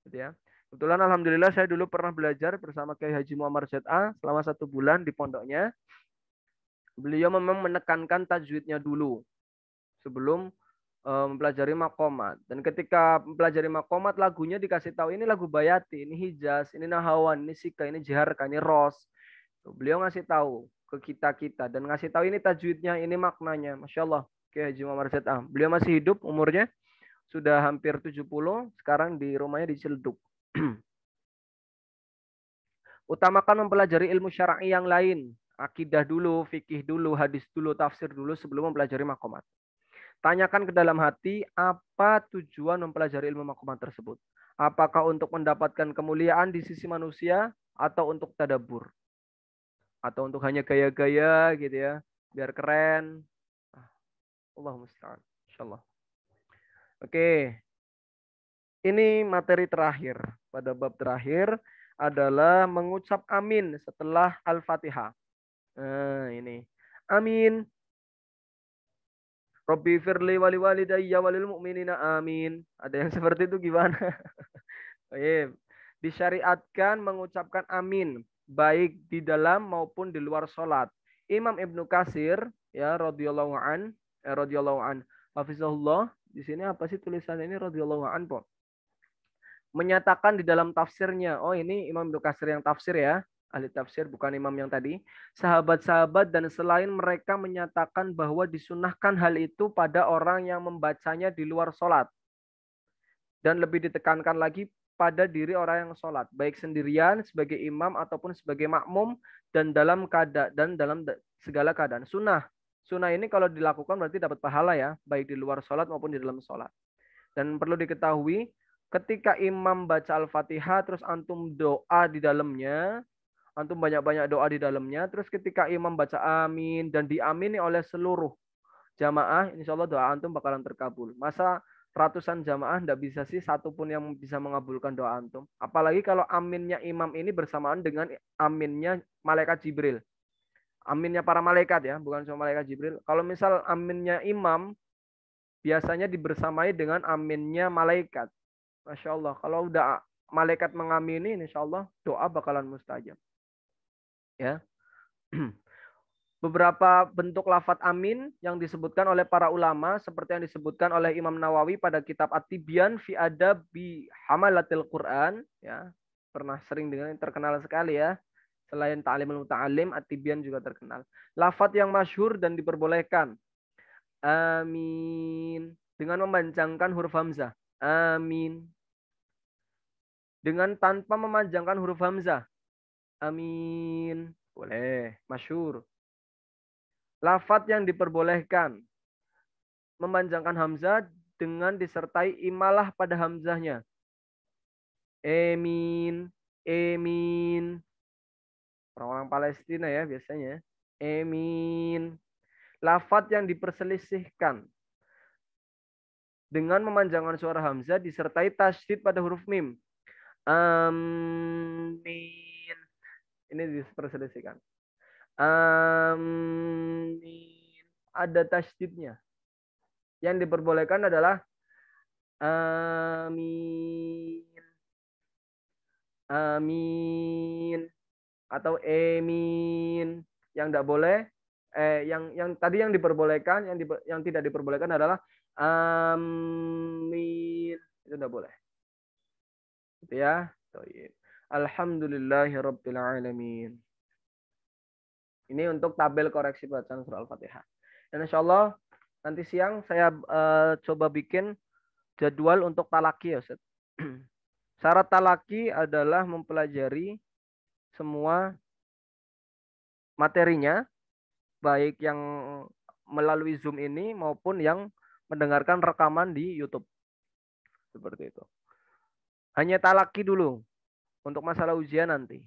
Gitu ya. Kebetulan alhamdulillah saya dulu pernah belajar bersama Kiai Haji Muammar ZA selama 1 bulan di pondoknya. Beliau memang menekankan tajwidnya dulu sebelum mempelajari makomat. Dan ketika mempelajari makomat, lagunya dikasih tahu ini lagu Bayati, ini Hijaz, ini Nahawan, ini Sika, ini Jiharka, ini Ros. Beliau ngasih tahu ke kita-kita dan ngasih tahu ini tajwidnya, ini maknanya. Masya Allah, Kiai Haji Muammar ZA. Beliau masih hidup, umurnya sudah hampir 70, sekarang di rumahnya di Ciledug. Utamakan mempelajari ilmu syar'i yang lain. Akidah dulu, fikih dulu, hadis dulu, tafsir dulu sebelum mempelajari makomat. Tanyakan ke dalam hati apa tujuan mempelajari ilmu makomat tersebut. Apakah untuk mendapatkan kemuliaan di sisi manusia atau untuk tadabbur? Atau untuk hanya gaya-gaya gitu ya, biar keren. Allahumma musta'an. Insyaallah. Oke. Ini materi terakhir. Pada bab terakhir adalah mengucap amin setelah Al-Fatihah. Nah, ini. Amin. Rabbi firli wali walidayya walil mu'minina amin. Ada yang seperti itu gimana? Disyariatkan mengucapkan amin baik di dalam maupun di luar sholat. Imam Ibnu Katsir ya radhiyallahu an hafizahullah, di sini apa sih tulisannya ini radhiyallahu an, Po? Menyatakan di dalam tafsirnya. Oh, ini Imam Ibnu Katsir yang tafsir ya. Ahli tafsir, bukan imam yang tadi. Sahabat-sahabat dan selain mereka menyatakan bahwa disunahkan hal itu pada orang yang membacanya di luar sholat. Dan lebih ditekankan lagi pada diri orang yang sholat. Baik sendirian, sebagai imam, ataupun sebagai makmum, dan dalam segala keadaan. Sunnah. Sunnah ini kalau dilakukan berarti dapat pahala ya. Baik di luar sholat maupun di dalam sholat. Dan perlu diketahui, ketika imam baca Al-Fatihah, terus antum doa di dalamnya, antum banyak-banyak doa di dalamnya, terus ketika imam baca amin dan diamini oleh seluruh jamaah, insya Allah doa antum bakalan terkabul. Masa ratusan jamaah tidak bisa sih satu pun yang bisa mengabulkan doa antum? Apalagi kalau aminnya imam ini bersamaan dengan aminnya malaikat Jibril. Aminnya para malaikat ya, bukan cuma malaikat Jibril. Kalau misal aminnya imam, biasanya dibersamai dengan aminnya malaikat. Masya Allah, kalau udah malaikat mengamini, insya Allah doa bakalan mustajab. Ya. Beberapa bentuk lafadz amin yang disebutkan oleh para ulama seperti yang disebutkan oleh Imam Nawawi pada kitab At-Tibyan fi Adabi Hamalatil Quran, ya. Pernah sering dengar, terkenal sekali ya. Selain Ta'limul Muta'allim, At-Tibyan juga terkenal. Lafadz yang masyhur dan diperbolehkan. Amin dengan memanjangkan huruf hamzah. Amin. Dengan tanpa memanjangkan huruf hamzah. Amin. Boleh, masyhur. Lafadz yang diperbolehkan. Memanjangkan hamzah dengan disertai imalah pada hamzahnya. Emin, emin. Orang-orang Palestina ya biasanya. Emin. Lafadz yang diperselisihkan. Dengan memanjangkan suara hamzah disertai tasydid pada huruf mim. Amin. Ini diperselisihkan. Amin. Ada tasydidnya. Yang diperbolehkan adalah amin. Amin. Atau emin. Yang tidak boleh, yang tadi yang diperbolehkan, yang tidak diperbolehkan adalah amin. Itu tidak boleh. Gitu ya. Alhamdulillahirabbil alamin. Ini untuk tabel koreksi bacaan surah Al-Fatihah. Dan insya Allah nanti siang saya coba bikin jadwal untuk talaki ya Ustaz. Syarat talaki adalah mempelajari semua materinya, baik yang melalui Zoom ini maupun yang mendengarkan rekaman di YouTube. Seperti itu. Hanya talaki dulu untuk masalah ujian nanti.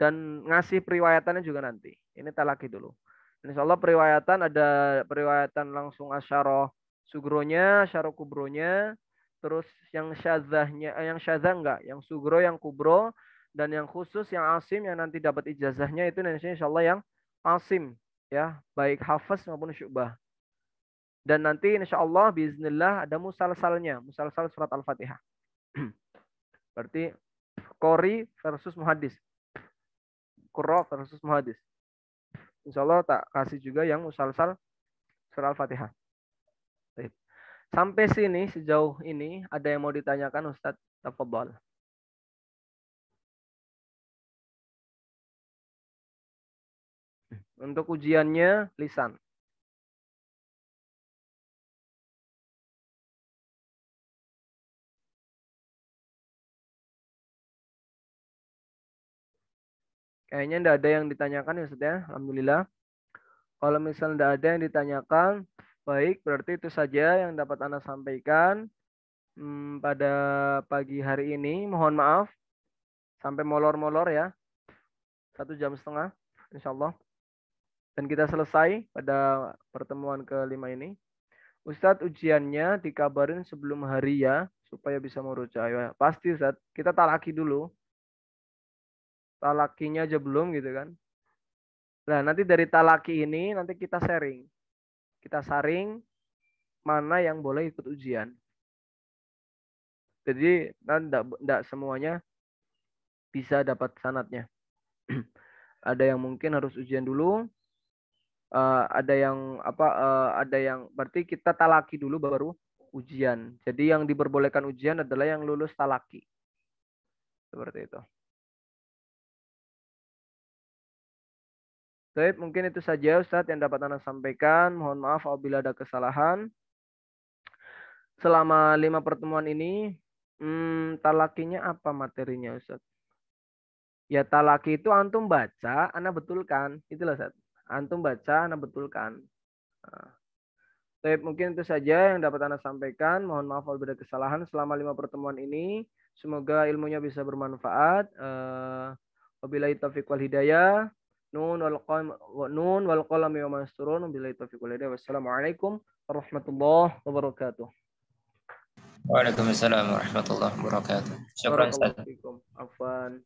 Dan ngasih periwayatannya juga nanti. Ini talaki dulu. Insya Allah periwayatan ada periwayatan langsung asyarah sugronya, asyarah kubronya, terus yang syadzahnya, yang syadzah enggak, yang sugro, yang kubro, dan yang khusus, yang asim, yang nanti dapat ijazahnya itu nanti insya Allah yang asim, ya, baik hafaz maupun syu'bah. Dan nanti insya Allah biiznillah ada musalsalnya, musalsal surat Al-Fatihah. Berarti qori versus muhadis, qurra versus muhadis. Insya Allah tak kasih juga yang musalsal surat Al-Fatihah. Baik. Sampai sini sejauh ini ada yang mau ditanyakan Ustadz? Tafadhol. Untuk ujiannya lisan. Kayaknya tidak ada yang ditanyakan ya Ustadz ya. Alhamdulillah. Kalau misalnya tidak ada yang ditanyakan, baik, berarti itu saja yang dapat Anda sampaikan pada pagi hari ini. Mohon maaf sampai molor-molor ya. 1,5 jam, insya Allah. Dan kita selesai pada pertemuan kelima ini. Ustadz ujiannya dikabarin sebelum hari ya, supaya bisa merujuk. Ya, pasti Ustadz, kita talaki dulu. Talakinya aja belum gitu kan. Nah, nanti dari talaki ini nanti kita sharing. Kita saring mana yang boleh ikut ujian. Jadi tidak semuanya bisa dapat sanatnya. Ada yang mungkin harus ujian dulu. Ada yang ada yang berarti kita talaki dulu baru ujian. Jadi yang diperbolehkan ujian adalah yang lulus talaki. Seperti itu. Baik, mungkin itu saja Ustadz yang dapat Anda sampaikan. Mohon maaf apabila ada kesalahan. Selama 5 pertemuan ini, talakinya apa materinya Ustadz? Ya talaki itu antum baca, Anda betulkan. Itulah Ustadz. Antum baca, Anda betulkan. Nah. Baik, mungkin itu saja yang dapat Anda sampaikan. Mohon maaf apabila ada kesalahan selama 5 pertemuan ini. Semoga ilmunya bisa bermanfaat. Wabillahi taufiq wal hidayah. Nun wal qalami wa masturun. Wabillahi taufiq wal hidayah. Wassalamualaikum warahmatullahi wabarakatuh. Waalaikumsalam warahmatullahi wabarakatuh. Syukran Ustaz. Afwan.